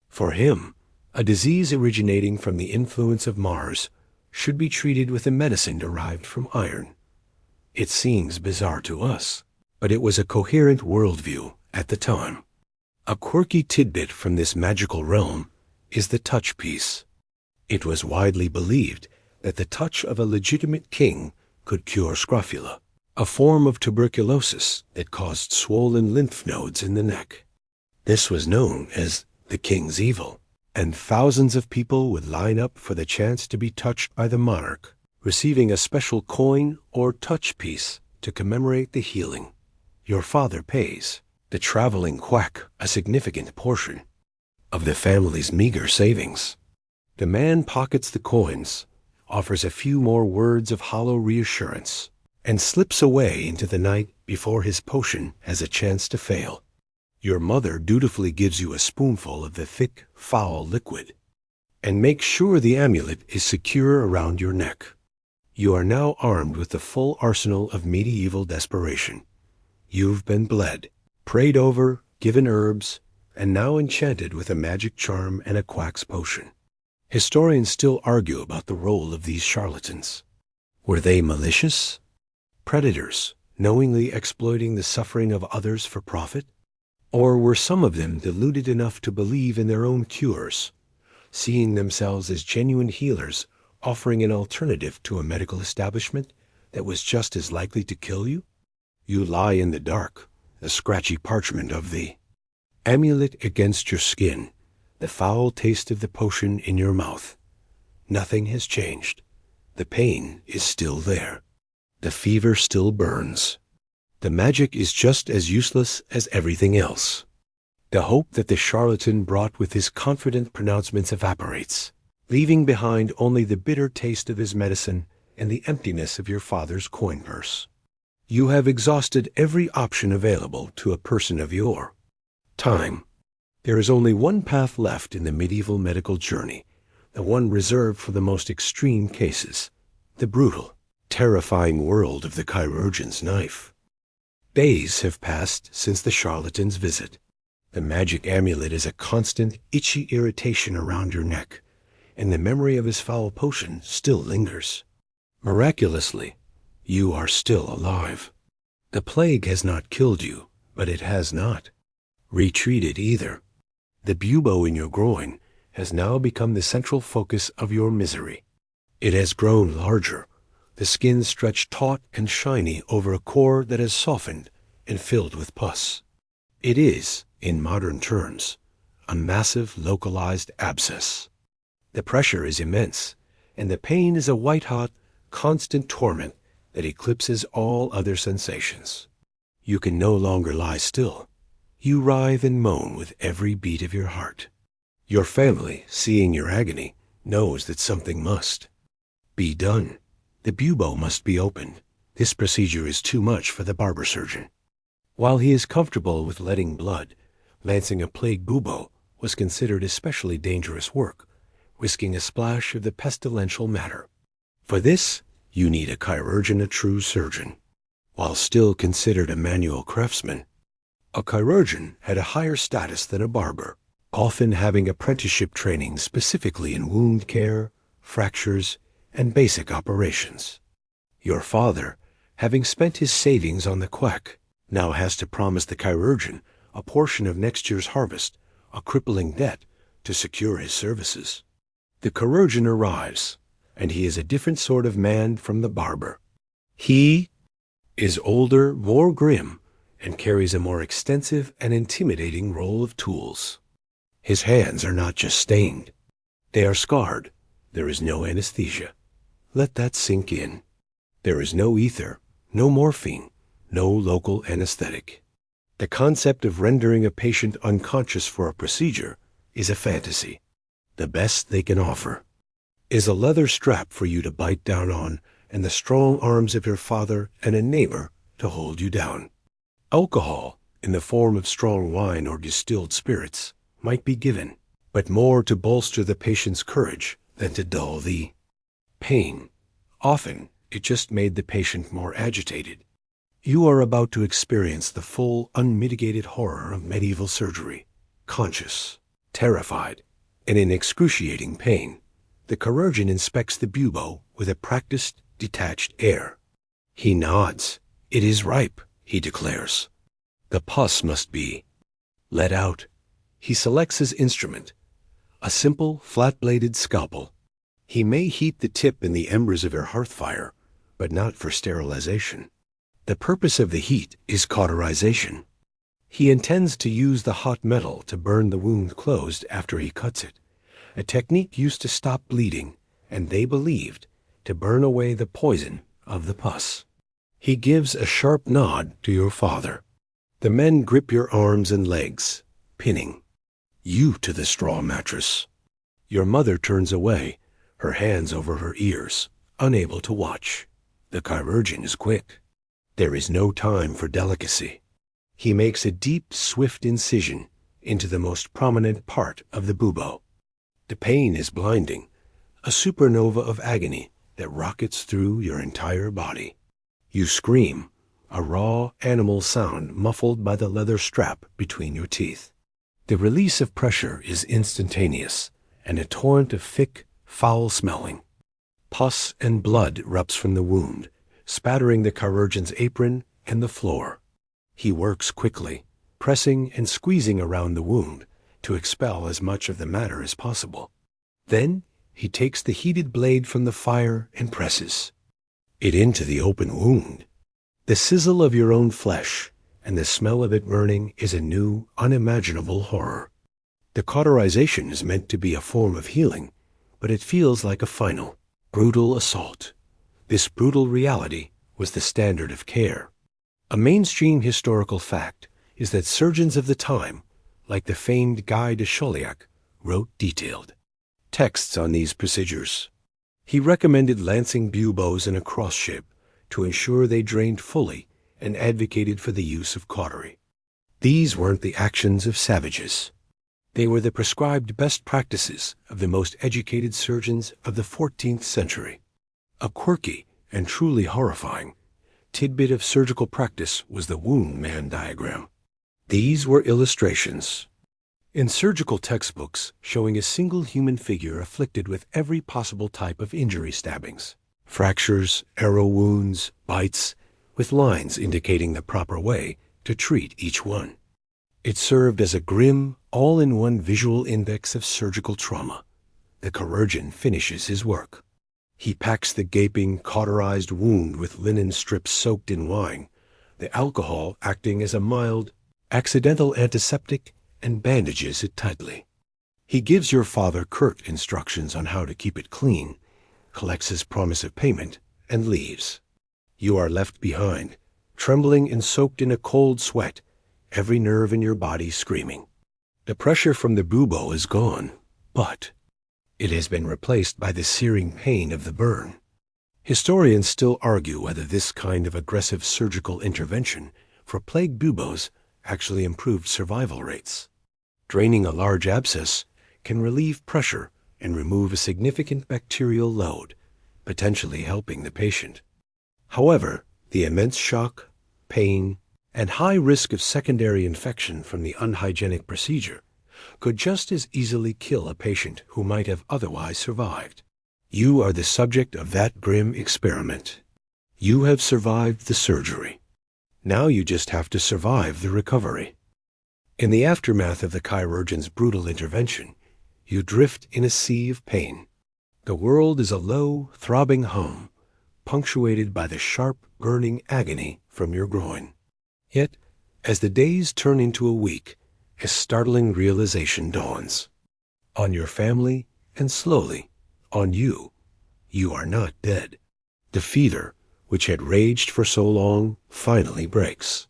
For him, a disease originating from the influence of Mars should be treated with a medicine derived from iron. It seems bizarre to us, but it was a coherent worldview at the time. A quirky tidbit from this magical realm is the touch piece. It was widely believed that the touch of a legitimate king could cure scrofula, a form of tuberculosis that caused swollen lymph nodes in the neck. This was known as the king's evil, and thousands of people would line up for the chance to be touched by the monarch, receiving a special coin or touch piece to commemorate the healing. Your father pays the traveling quack a significant portion of the family's meager savings. The man pockets the coins, offers a few more words of hollow reassurance, and slips away into the night before his potion has a chance to fail. Your mother dutifully gives you a spoonful of the thick, foul liquid, and makes sure the amulet is secure around your neck. You are now armed with the full arsenal of medieval desperation. You've been bled, prayed over, given herbs, and now enchanted with a magic charm and a quack's potion. Historians still argue about the role of these charlatans. Were they malicious? Predators, knowingly exploiting the suffering of others for profit? Or were some of them deluded enough to believe in their own cures, seeing themselves as genuine healers, offering an alternative to a medical establishment that was just as likely to kill you? You lie in the dark, the scratchy parchment of the amulet against your skin, the foul taste of the potion in your mouth. Nothing has changed. The pain is still there. The fever still burns. The magic is just as useless as everything else. The hope that the charlatan brought with his confident pronouncements evaporates, leaving behind only the bitter taste of his medicine and the emptiness of your father's coin purse. You have exhausted every option available to a person of your time. There is only one path left in the medieval medical journey, the one reserved for the most extreme cases, the brutal, terrifying world of the chirurgeon's knife. Days have passed since the charlatan's visit. The magic amulet is a constant, itchy irritation around your neck, and the memory of his foul potion still lingers. Miraculously, you are still alive. The plague has not killed you, but it has not retreated either. The bubo in your groin has now become the central focus of your misery. It has grown larger, the skin stretched taut and shiny over a core that has softened and filled with pus. It is, in modern terms, a massive localized abscess. The pressure is immense, and the pain is a white-hot, constant torment that eclipses all other sensations. You can no longer lie still. You writhe and moan with every beat of your heart. Your family, seeing your agony, knows that something must be done. The bubo must be opened. This procedure is too much for the barber surgeon. While he is comfortable with letting blood, lancing a plague bubo was considered especially dangerous work, risking a splash of the pestilential matter. For this, you need a chirurgeon, a true surgeon. While still considered a manual craftsman, a chirurgeon had a higher status than a barber, often having apprenticeship training specifically in wound care, fractures, and basic operations. Your father having spent his savings on the quack, now has to promise the chirurgeon a portion of next year's harvest, a crippling debt, to secure his services. The chirurgeon arrives, and he is a different sort of man from the barber. He is older, more grim, and carries a more extensive and intimidating roll of tools. His hands are not just stained. They are scarred. There is no anesthesia. Let that sink in. There is no ether, no morphine, no local anesthetic. The concept of rendering a patient unconscious for a procedure is a fantasy. The best they can offer is a leather strap for you to bite down on and the strong arms of your father and a neighbor to hold you down. Alcohol, in the form of strong wine or distilled spirits, might be given, but more to bolster the patient's courage than to dull the pain. Often, it just made the patient more agitated. You are about to experience the full, unmitigated horror of medieval surgery. Conscious, terrified, and in excruciating pain, the chirurgeon inspects the bubo with a practiced, detached air. He nods. It is ripe, he declares. The pus must be let out. He selects his instrument, a simple, flat-bladed scalpel. He may heat the tip in the embers of your hearth fire, but not for sterilization. The purpose of the heat is cauterization. He intends to use the hot metal to burn the wound closed after he cuts it, a technique used to stop bleeding, and they believed, to burn away the poison of the pus. He gives a sharp nod to your father. The men grip your arms and legs, pinning you to the straw mattress. Your mother turns away, her hands over her ears, unable to watch. The chirurgeon is quick. There is no time for delicacy. He makes a deep, swift incision into the most prominent part of the bubo. The pain is blinding, a supernova of agony that rockets through your entire body. You scream, a raw animal sound muffled by the leather strap between your teeth. The release of pressure is instantaneous, and a torrent of thick, foul-smelling pus and blood erupts from the wound, spattering the chirurgeon's apron and the floor. He works quickly, pressing and squeezing around the wound to expel as much of the matter as possible. Then he takes the heated blade from the fire and presses it into the open wound. The sizzle of your own flesh and the smell of it burning is a new, unimaginable horror. The cauterization is meant to be a form of healing, but it feels like a final, brutal assault. This brutal reality was the standard of care. A mainstream historical fact is that surgeons of the time, like the famed Guy de Chauliac, wrote detailed texts on these procedures. He recommended lancing buboes in a cross shape to ensure they drained fully and advocated for the use of cautery. These weren't the actions of savages. They were the prescribed best practices of the most educated surgeons of the 14th century. A quirky and truly horrifying tidbit of surgical practice was the wound man diagram. These were illustrations in surgical textbooks showing a single human figure afflicted with every possible type of injury stabbings, fractures, arrow wounds, bites, with lines indicating the proper way to treat each one. It served as a grim, all-in-one visual index of surgical trauma. The chirurgeon finishes his work. He packs the gaping, cauterized wound with linen strips soaked in wine, the alcohol acting as a mild, accidental antiseptic, and bandages it tightly. He gives your father curt instructions on how to keep it clean, collects his promise of payment, and leaves. You are left behind, trembling and soaked in a cold sweat, every nerve in your body screaming. The pressure from the bubo is gone, but it has been replaced by the searing pain of the burn. Historians still argue whether this kind of aggressive surgical intervention for plague buboes actually improved survival rates. Draining a large abscess can relieve pressure and remove a significant bacterial load, potentially helping the patient. However, the immense shock, pain, and high risk of secondary infection from the unhygienic procedure could just as easily kill a patient who might have otherwise survived. You are the subject of that grim experiment. You have survived the surgery. Now you just have to survive the recovery. In the aftermath of the chirurgeon's brutal intervention, you drift in a sea of pain. The world is a low, throbbing hum, punctuated by the sharp, burning agony from your groin. Yet, as the days turn into a week, a startling realization dawns. On your family, and slowly, on you, you are not dead. The fever, which had raged for so long, finally breaks.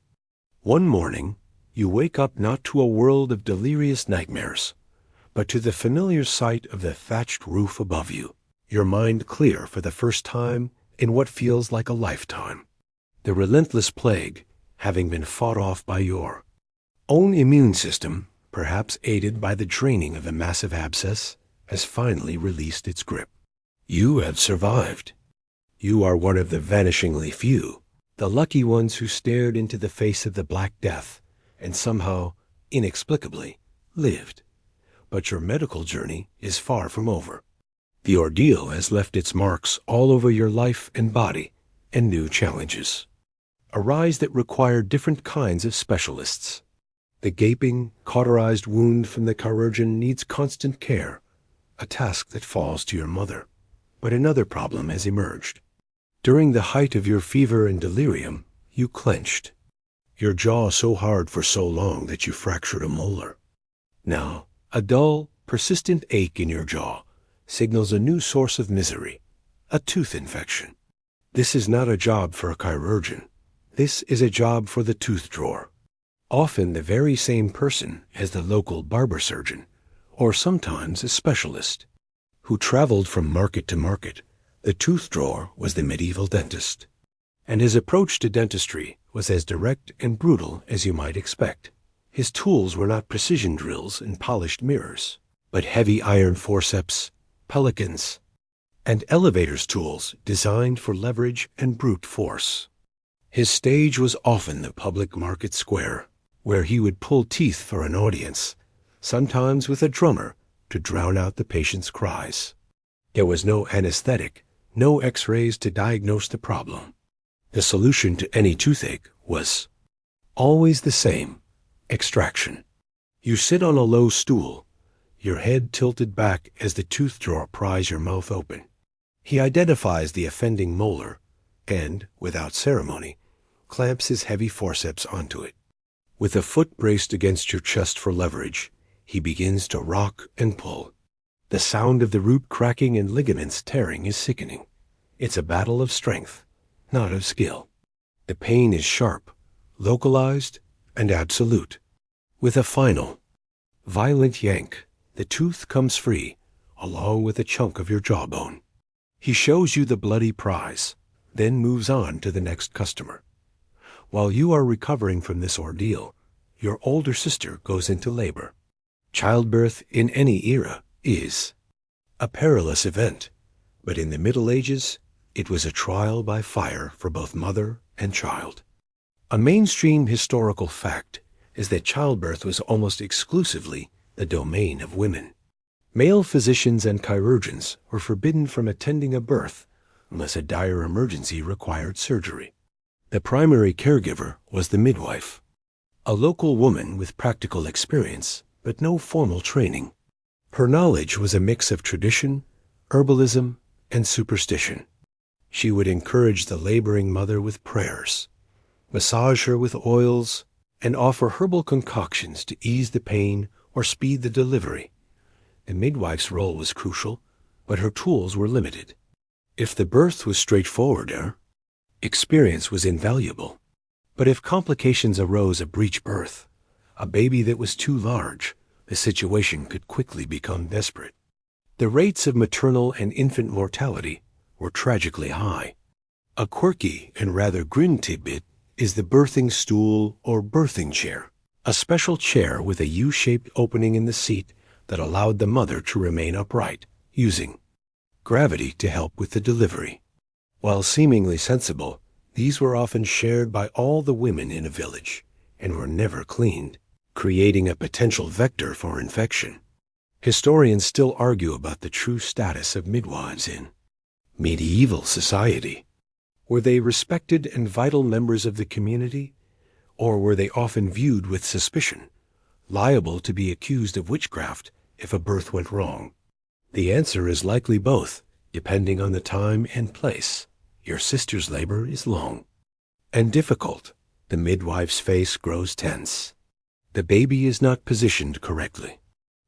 One morning, you wake up not to a world of delirious nightmares, but to the familiar sight of the thatched roof above you, your mind clear for the first time in what feels like a lifetime. The relentless plague, having been fought off by your own immune system, perhaps aided by the draining of a massive abscess, has finally released its grip. You have survived. You are one of the vanishingly few, the lucky ones who stared into the face of the Black Death and somehow, inexplicably, lived. But your medical journey is far from over. The ordeal has left its marks all over your life and body, and new challenges arise that require different kinds of specialists. The gaping, cauterized wound from the chirurgeon needs constant care, a task that falls to your mother. But another problem has emerged. During the height of your fever and delirium, you clenched, your jaw so hard for so long that you fractured a molar. Now, a dull, persistent ache in your jaw signals a new source of misery, a tooth infection. This is not a job for a chirurgeon. This is a job for the tooth drawer. Often the very same person as the local barber surgeon, or sometimes a specialist. Who traveled from market to market, the tooth drawer was the medieval dentist. And his approach to dentistry was as direct and brutal as you might expect. His tools were not precision drills and polished mirrors, but heavy iron forceps, pelicans, and elevators tools designed for leverage and brute force. His stage was often the public market square, where he would pull teeth for an audience, sometimes with a drummer to drown out the patient's cries. There was no anesthetic, no x-rays to diagnose the problem. The solution to any toothache was always the same: extraction. You sit on a low stool, your head tilted back as the tooth drawer pries your mouth open. He identifies the offending molar and, without ceremony, clamps his heavy forceps onto it. With a foot braced against your chest for leverage, he begins to rock and pull. The sound of the root cracking and ligaments tearing is sickening. It's a battle of strength, not of skill. The pain is sharp, localized, and absolute. With a final, violent yank, the tooth comes free, along with a chunk of your jawbone. He shows you the bloody prize, then moves on to the next customer. While you are recovering from this ordeal, your older sister goes into labor. Childbirth in any era is a perilous event, but in the Middle Ages, it was a trial by fire for both mother and child. A mainstream historical fact is that childbirth was almost exclusively the domain of women. Male physicians and chirurgeons were forbidden from attending a birth unless a dire emergency required surgery. The primary caregiver was the midwife, a local woman with practical experience but no formal training. Her knowledge was a mix of tradition, herbalism, and superstition. She would encourage the laboring mother with prayers, massage her with oils, and offer herbal concoctions to ease the pain or speed the delivery. The midwife's role was crucial, but her tools were limited. If the birth was straightforward, her experience was invaluable. But if complications arose at breech birth, a baby that was too large, the situation could quickly become desperate. The rates of maternal and infant mortality were tragically high. A quirky and rather grim tidbit is the birthing stool or birthing chair, a special chair with a U-shaped opening in the seat that allowed the mother to remain upright, using gravity to help with the delivery. While seemingly sensible, these were often shared by all the women in a village and were never cleaned, creating a potential vector for infection. Historians still argue about the true status of midwives in medieval society. Were they respected and vital members of the community, or were they often viewed with suspicion, liable to be accused of witchcraft if a birth went wrong? The answer is likely both, depending on the time and place. Your sister's labor is long and difficult. The midwife's face grows tense. The baby is not positioned correctly.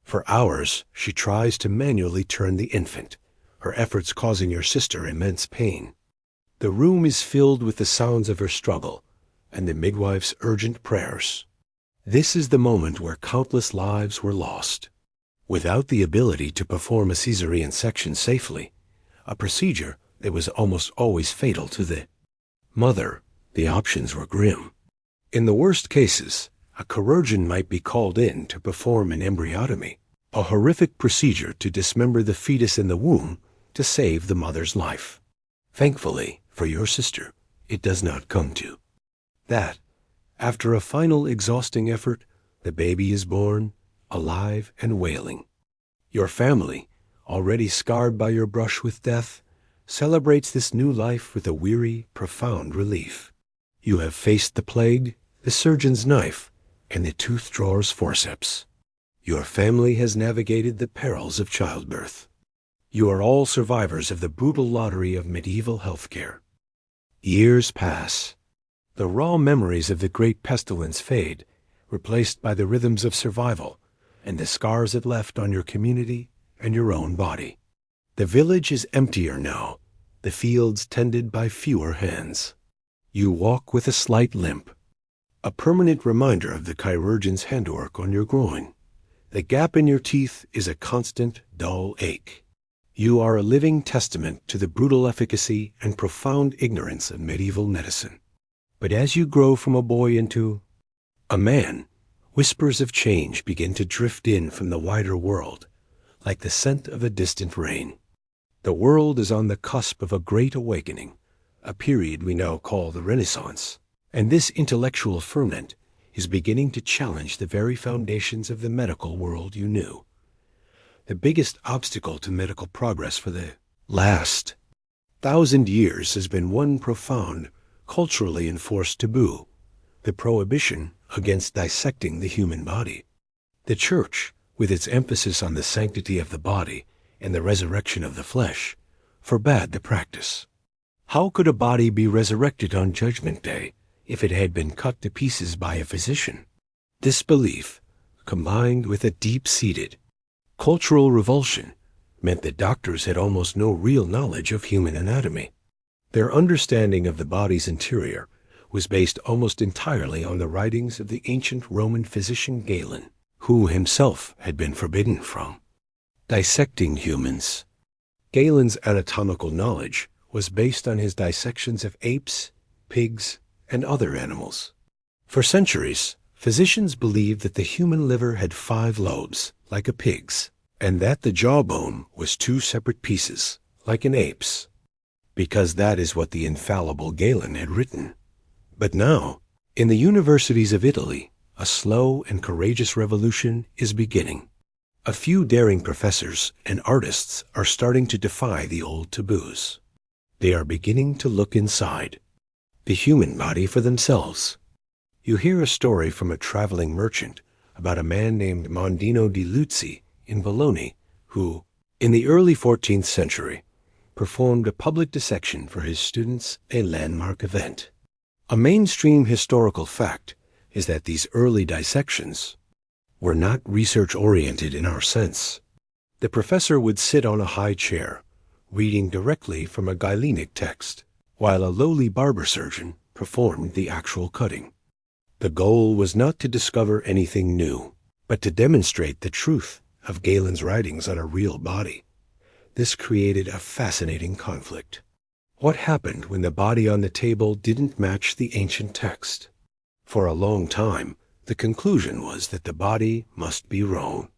For hours, she tries to manually turn the infant, her efforts causing your sister immense pain. The room is filled with the sounds of her struggle and the midwife's urgent prayers. This is the moment where countless lives were lost. Without the ability to perform a cesarean section safely, a procedure that was almost always fatal to the mother, the options were grim. In the worst cases, a chirurgeon might be called in to perform an embryotomy, a horrific procedure to dismember the fetus in the womb to save the mother's life. Thankfully, for your sister, it does not come to that. After a final exhausting effort, the baby is born, alive and wailing. Your family, already scarred by your brush with death, celebrates this new life with a weary, profound relief. You have faced the plague, the surgeon's knife, and the tooth drawer's forceps. Your family has navigated the perils of childbirth. You are all survivors of the brutal lottery of medieval healthcare. Years pass. The raw memories of the great pestilence fade, replaced by the rhythms of survival and the scars it left on your community and your own body. The village is emptier now, the fields tended by fewer hands. You walk with a slight limp, a permanent reminder of the chirurgeon's handwork on your groin. The gap in your teeth is a constant, dull ache. You are a living testament to the brutal efficacy and profound ignorance of medieval medicine. But as you grow from a boy into a man, whispers of change begin to drift in from the wider world, like the scent of a distant rain. The world is on the cusp of a great awakening, a period we now call the Renaissance, and this intellectual ferment is beginning to challenge the very foundations of the medical world you knew. The biggest obstacle to medical progress for the last 1,000 years has been one profound, culturally enforced taboo, the prohibition against dissecting the human body. The Church, with its emphasis on the sanctity of the body and the resurrection of the flesh, forbade the practice. How could a body be resurrected on Judgment Day if it had been cut to pieces by a physician? This belief, combined with a deep-seated cultural revulsion, meant that doctors had almost no real knowledge of human anatomy. Their understanding of the body's interior was based almost entirely on the writings of the ancient Roman physician Galen, who himself had been forbidden from dissecting humans. Galen's anatomical knowledge was based on his dissections of apes, pigs, and other animals. For centuries, physicians believed that the human liver had 5 lobes, like a pig's, and that the jawbone was 2 separate pieces, like an ape's, because that is what the infallible Galen had written. But now, in the universities of Italy, a slow and courageous revolution is beginning. A few daring professors and artists are starting to defy the old taboos. They are beginning to look inside the human body for themselves. You hear a story from a traveling merchant about a man named Mondino di Luzzi in Bologna who, in the early 14th century, performed a public dissection for his students, a landmark event. A mainstream historical fact is that these early dissections were not research-oriented in our sense. The professor would sit on a high chair, reading directly from a Galenic text, while a lowly barber surgeon performed the actual cutting. The goal was not to discover anything new, but to demonstrate the truth of Galen's writings on a real body. This created a fascinating conflict. What happened when the body on the table didn't match the ancient text? For a long time, the conclusion was that the body must be wrong.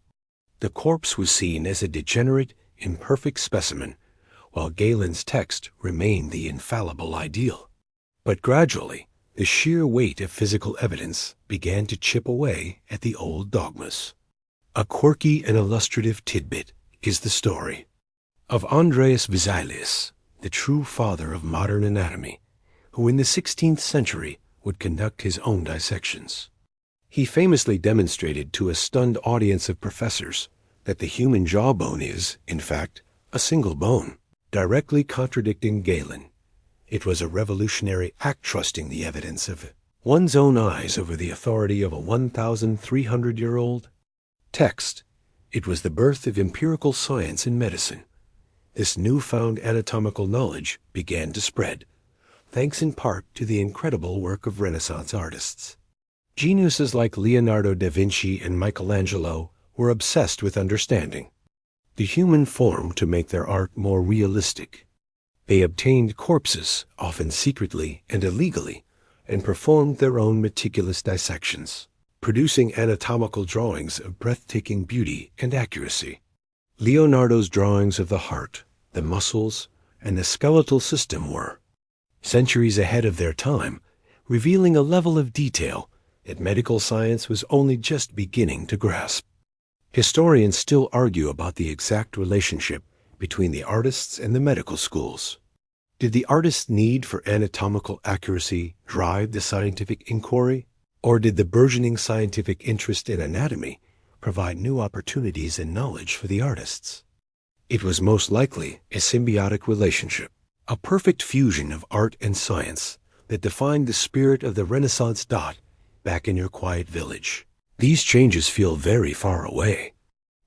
The corpse was seen as a degenerate, imperfect specimen, while Galen's text remained the infallible ideal. But gradually, the sheer weight of physical evidence began to chip away at the old dogmas. A quirky and illustrative tidbit is the story of Andreas Vesalius, the true father of modern anatomy, who in the 16th century would conduct his own dissections. He famously demonstrated to a stunned audience of professors that the human jawbone is, in fact, a single bone, directly contradicting Galen. It was a revolutionary act, trusting the evidence of one's own eyes over the authority of a 1,300-year-old text. It was the birth of empirical science in medicine. This newfound anatomical knowledge began to spread, thanks in part to the incredible work of Renaissance artists. Geniuses like Leonardo da Vinci and Michelangelo were obsessed with understanding the human form to make their art more realistic. They obtained corpses, often secretly and illegally, and performed their own meticulous dissections, producing anatomical drawings of breathtaking beauty and accuracy. Leonardo's drawings of the heart, the muscles, and the skeletal system were centuries ahead of their time, revealing a level of detail that medical science was only just beginning to grasp. Historians still argue about the exact relationship between the artists and the medical schools. Did the artist's need for anatomical accuracy drive the scientific inquiry, or did the burgeoning scientific interest in anatomy provide new opportunities and knowledge for the artists? It was most likely a symbiotic relationship, a perfect fusion of art and science that defined the spirit of the Renaissance dot back in your quiet village. These changes feel very far away.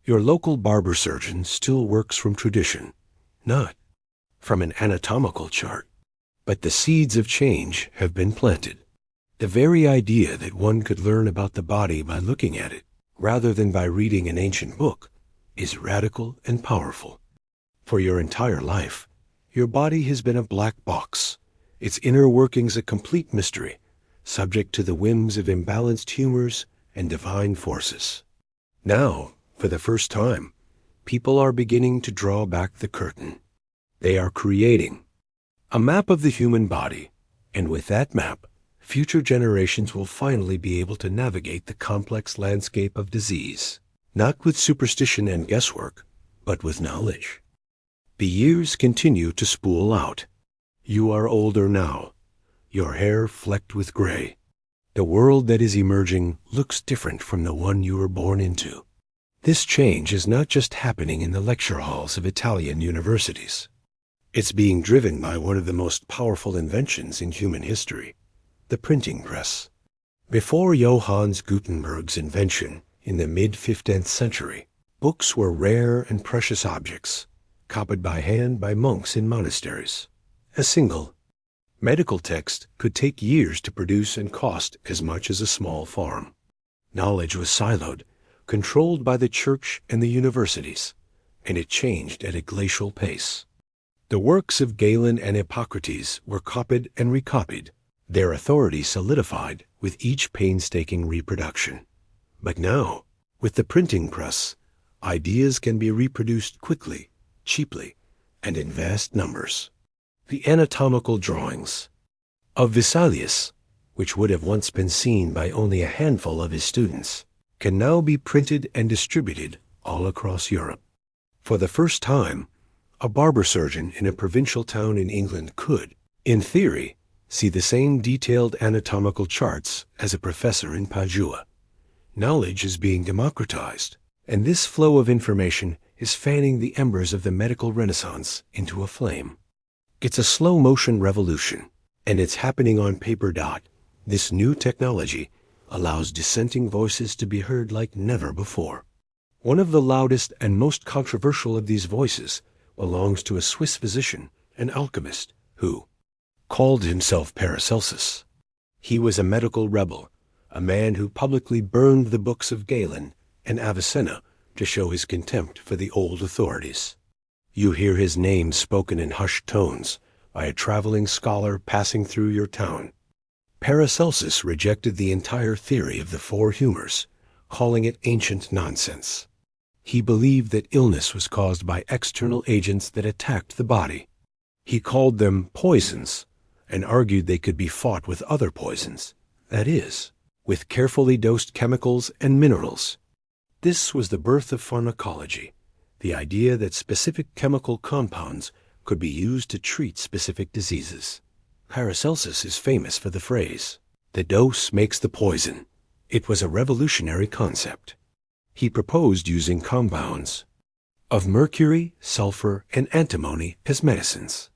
Your local barber surgeon still works from tradition, not from an anatomical chart. But the seeds of change have been planted. The very idea that one could learn about the body by looking at it, rather than by reading an ancient book, is radical and powerful. For your entire life, your body has been a black box, its inner workings a complete mystery, subject to the whims of imbalanced humors and divine forces. Now, for the first time, people are beginning to draw back the curtain. They are creating a map of the human body, and with that map, future generations will finally be able to navigate the complex landscape of disease, not with superstition and guesswork, but with knowledge. The years continue to spool out. You are older now, your hair flecked with gray. The world that is emerging looks different from the one you were born into. This change is not just happening in the lecture halls of Italian universities. It's being driven by one of the most powerful inventions in human history, the printing press. Before Johannes Gutenberg's invention in the mid-15th century, books were rare and precious objects, copied by hand by monks in monasteries. A single medical text could take years to produce and cost as much as a small farm. Knowledge was siloed, controlled by the church and the universities, and it changed at a glacial pace. The works of Galen and Hippocrates were copied and recopied, their authority solidified with each painstaking reproduction. But now, with the printing press, ideas can be reproduced quickly, cheaply, and in vast numbers. The anatomical drawings of Vesalius, which would have once been seen by only a handful of his students, can now be printed and distributed all across Europe. For the first time, a barber surgeon in a provincial town in England could, in theory, see the same detailed anatomical charts as a professor in Padua. Knowledge is being democratized, and this flow of information is fanning the embers of the medical renaissance into a flame. It's a slow-motion revolution, and it's happening on paper dot. This new technology allows dissenting voices to be heard like never before. One of the loudest and most controversial of these voices belongs to a Swiss physician, an alchemist, who called himself Paracelsus. He was a medical rebel, a man who publicly burned the books of Galen and Avicenna to show his contempt for the old authorities. You hear his name spoken in hushed tones by a traveling scholar passing through your town. Paracelsus rejected the entire theory of the four humors, calling it ancient nonsense. He believed that illness was caused by external agents that attacked the body. He called them poisons and argued they could be fought with other poisons, that is, with carefully dosed chemicals and minerals. This was the birth of pharmacology, the idea that specific chemical compounds could be used to treat specific diseases. Paracelsus is famous for the phrase, "The dose makes the poison." It was a revolutionary concept. He proposed using compounds of mercury, sulfur, and antimony as medicines.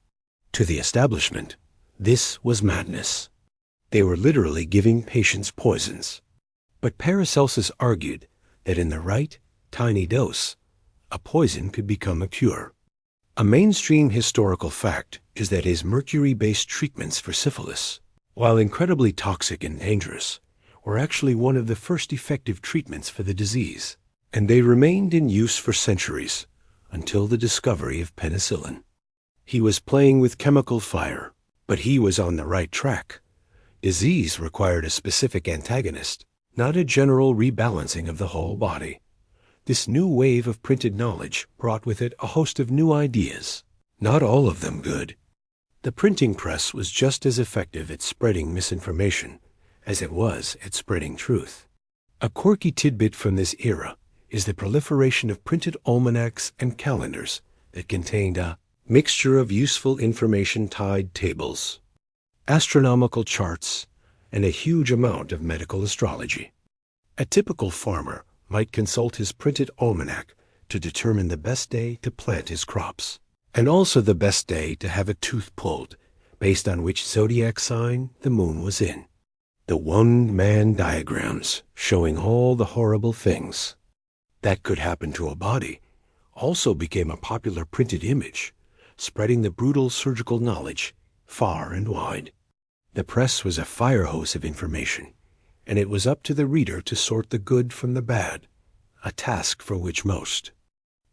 To the establishment, this was madness. They were literally giving patients poisons. But Paracelsus argued that in the right, tiny dose, a poison could become a cure. A mainstream historical fact is that his mercury-based treatments for syphilis, while incredibly toxic and dangerous, were actually one of the first effective treatments for the disease, and they remained in use for centuries until the discovery of penicillin. He was playing with chemical fire, but he was on the right track. Disease required a specific antagonist, not a general rebalancing of the whole body. This new wave of printed knowledge brought with it a host of new ideas, not all of them good. The printing press was just as effective at spreading misinformation as it was at spreading truth. A quirky tidbit from this era is the proliferation of printed almanacs and calendars that contained a mixture of useful information-tied tables, astronomical charts, and a huge amount of medical astrology. A typical farmer might consult his printed almanac to determine the best day to plant his crops, and also the best day to have a tooth pulled, based on which zodiac sign the moon was in. The one-man diagrams showing all the horrible things that could happen to a body also became a popular printed image, spreading the brutal surgical knowledge far and wide. The press was a fire hose of information, and it was up to the reader to sort the good from the bad, a task for which most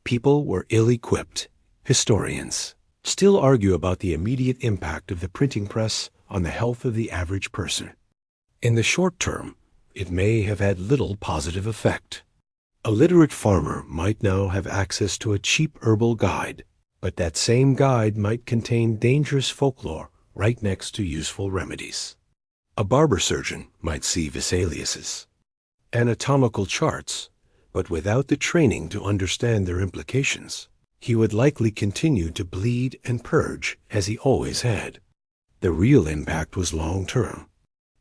people were ill-equipped. Historians still argue about the immediate impact of the printing press on the health of the average person. In the short term, it may have had little positive effect. A literate farmer might now have access to a cheap herbal guide, but that same guide might contain dangerous folklore right next to useful remedies. A barber surgeon might see Vesalius's anatomical charts, but without the training to understand their implications, he would likely continue to bleed and purge as he always had. The real impact was long-term.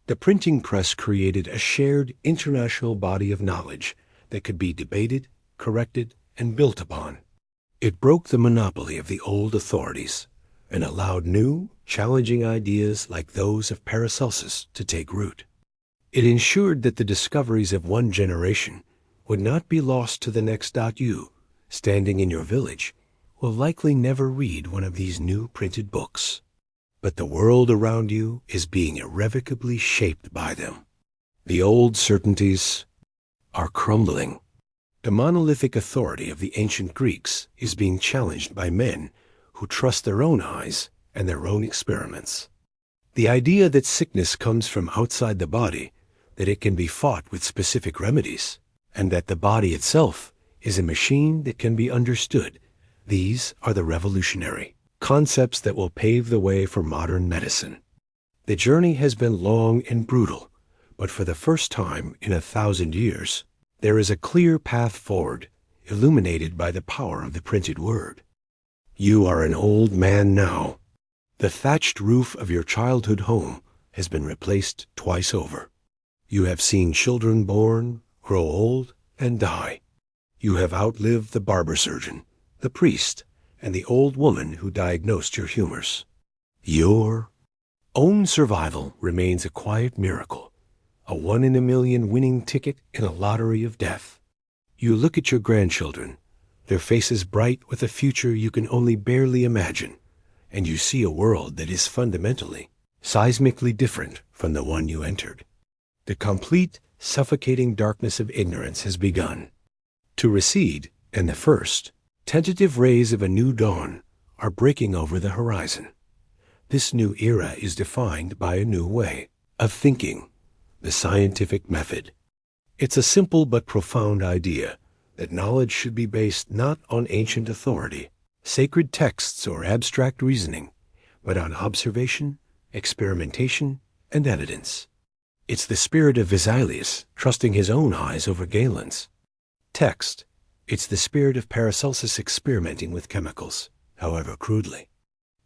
The printing press created a shared international body of knowledge that could be debated, corrected, and built upon. It broke the monopoly of the old authorities and allowed new, challenging ideas like those of Paracelsus to take root. It ensured that the discoveries of one generation would not be lost to the next. You, standing in your village, will likely never read one of these new printed books, but the world around you is being irrevocably shaped by them. The old certainties are crumbling. The monolithic authority of the ancient Greeks is being challenged by men who trust their own eyes and their own experiments. The idea that sickness comes from outside the body, that it can be fought with specific remedies, and that the body itself is a machine that can be understood, these are the revolutionary concepts that will pave the way for modern medicine. The journey has been long and brutal, but for the first time in 1,000 years, there is a clear path forward, illuminated by the power of the printed word. You are an old man now. The thatched roof of your childhood home has been replaced twice over. You have seen children born, grow old, and die. You have outlived the barber surgeon, the priest, and the old woman who diagnosed your humors. Your own survival remains a quiet miracle, a 1-in-a-million winning ticket in a lottery of death. You look at your grandchildren, their faces bright with a future you can only barely imagine, and you see a world that is fundamentally, seismically different from the one you entered. The complete, suffocating darkness of ignorance has begun to recede, and the first tentative rays of a new dawn are breaking over the horizon. This new era is defined by a new way of thinking, the scientific method. It's a simple but profound idea that knowledge should be based not on ancient authority, sacred texts, or abstract reasoning, but on observation, experimentation, and evidence. It's the spirit of Vesalius trusting his own eyes over Galen's. Text. It's the spirit of Paracelsus experimenting with chemicals, however crudely.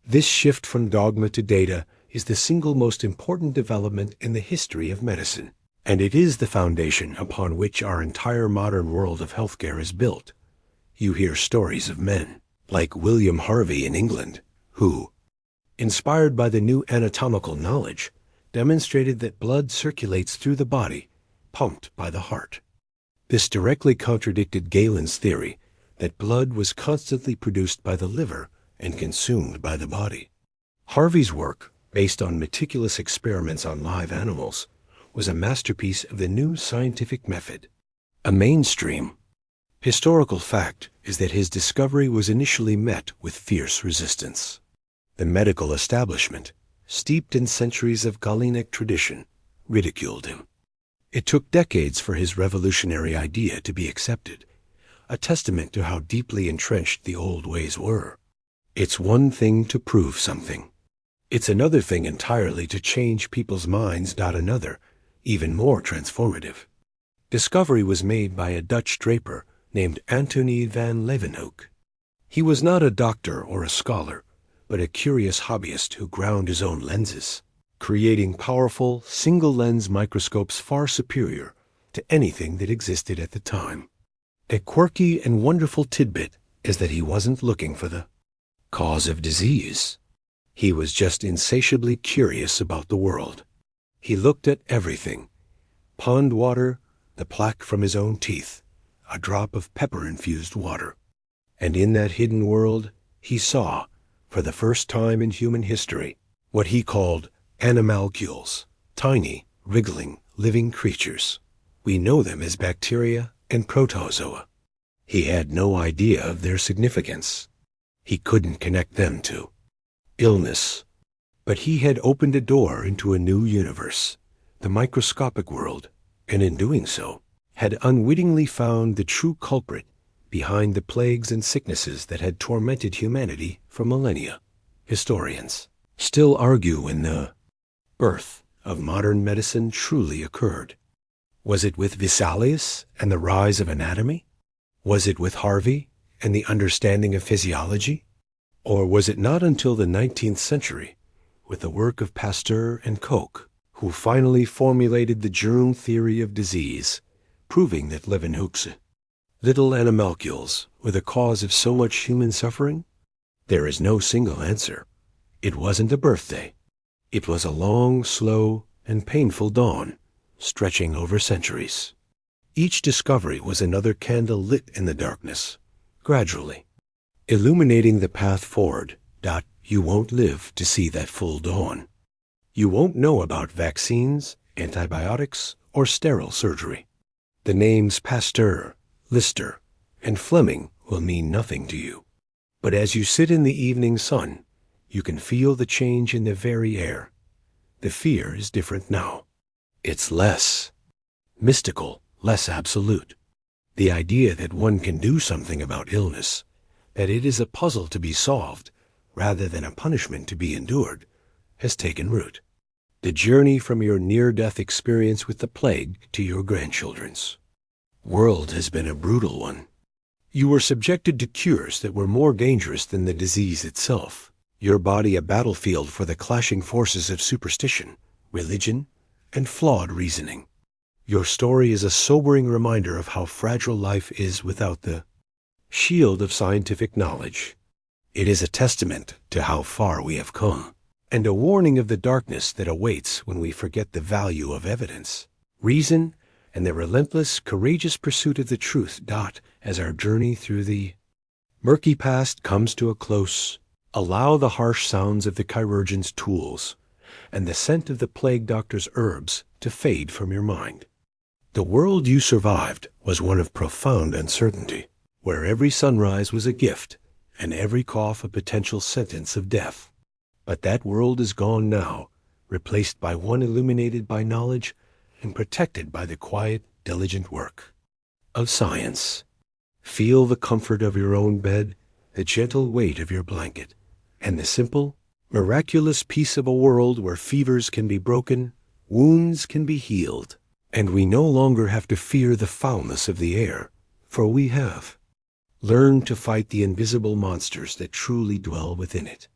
This shift from dogma to data is the single most important development in the history of medicine, and it is the foundation upon which our entire modern world of healthcare is built. You hear stories of men, like William Harvey in England, who, inspired by the new anatomical knowledge, demonstrated that blood circulates through the body, pumped by the heart. This directly contradicted Galen's theory that blood was constantly produced by the liver and consumed by the body. Harvey's work, based on meticulous experiments on live animals, was a masterpiece of the new scientific method. A mainstream historical fact is that his discovery was initially met with fierce resistance. The medical establishment, steeped in centuries of Galenic tradition, ridiculed him. It took decades for his revolutionary idea to be accepted, a testament to how deeply entrenched the old ways were. It's one thing to prove something. It's another thing entirely to change people's minds. Another, even more transformative. Discovery was made by a Dutch draper named Antony van Leeuwenhoek. He was not a doctor or a scholar, but a curious hobbyist who ground his own lenses, creating powerful, single-lens microscopes far superior to anything that existed at the time. A quirky and wonderful tidbit is that he wasn't looking for the cause of disease. He was just insatiably curious about the world. He looked at everything: pond water, the plaque from his own teeth, a drop of pepper-infused water. And in that hidden world, he saw, for the first time in human history, what he called animalcules, tiny, wriggling, living creatures. We know them as bacteria and protozoa. He had no idea of their significance. He couldn't connect them to illness. But he had opened a door into a new universe, the microscopic world, and in doing so, had unwittingly found the true culprit behind the plagues and sicknesses that had tormented humanity for millennia. Historians still argue when the birth of modern medicine truly occurred. Was it with Vesalius and the rise of anatomy? Was it with Harvey and the understanding of physiology? Or was it not until the 19th century, with the work of Pasteur and Koch, who finally formulated the germ theory of disease, proving that Leeuwenhoek's little animalcules were the cause of so much human suffering? There is no single answer. It wasn't a birthday. It was a long, slow, and painful dawn, stretching over centuries. Each discovery was another candle lit in the darkness, gradually, illuminating the path forward. You won't live to see that full dawn. You won't know about vaccines, antibiotics, or sterile surgery. The names Pasteur, Lister, and Fleming will mean nothing to you. But as you sit in the evening sun, you can feel the change in the very air. The fear is different now. It's less mystical, less absolute. The idea that one can do something about illness, that it is a puzzle to be solved, rather than a punishment to be endured, has taken root. The journey from your near-death experience with the plague to your grandchildren's world has been a brutal one. You were subjected to cures that were more dangerous than the disease itself, your body a battlefield for the clashing forces of superstition, religion, and flawed reasoning. Your story is a sobering reminder of how fragile life is without the shield of scientific knowledge. It is a testament to how far we have come, and a warning of the darkness that awaits when we forget the value of evidence, reason, and the relentless, courageous pursuit of the truth. As our journey through the murky past comes to a close, allow the harsh sounds of the chirurgeon's tools and the scent of the plague doctor's herbs to fade from your mind. The world you survived was one of profound uncertainty, where every sunrise was a gift and every cough a potential sentence of death. But that world is gone now, replaced by one illuminated by knowledge and protected by the quiet, diligent work of science. Feel the comfort of your own bed, the gentle weight of your blanket, and the simple, miraculous peace of a world where fevers can be broken, wounds can be healed, and we no longer have to fear the foulness of the air, for we have learned to fight the invisible monsters that truly dwell within it.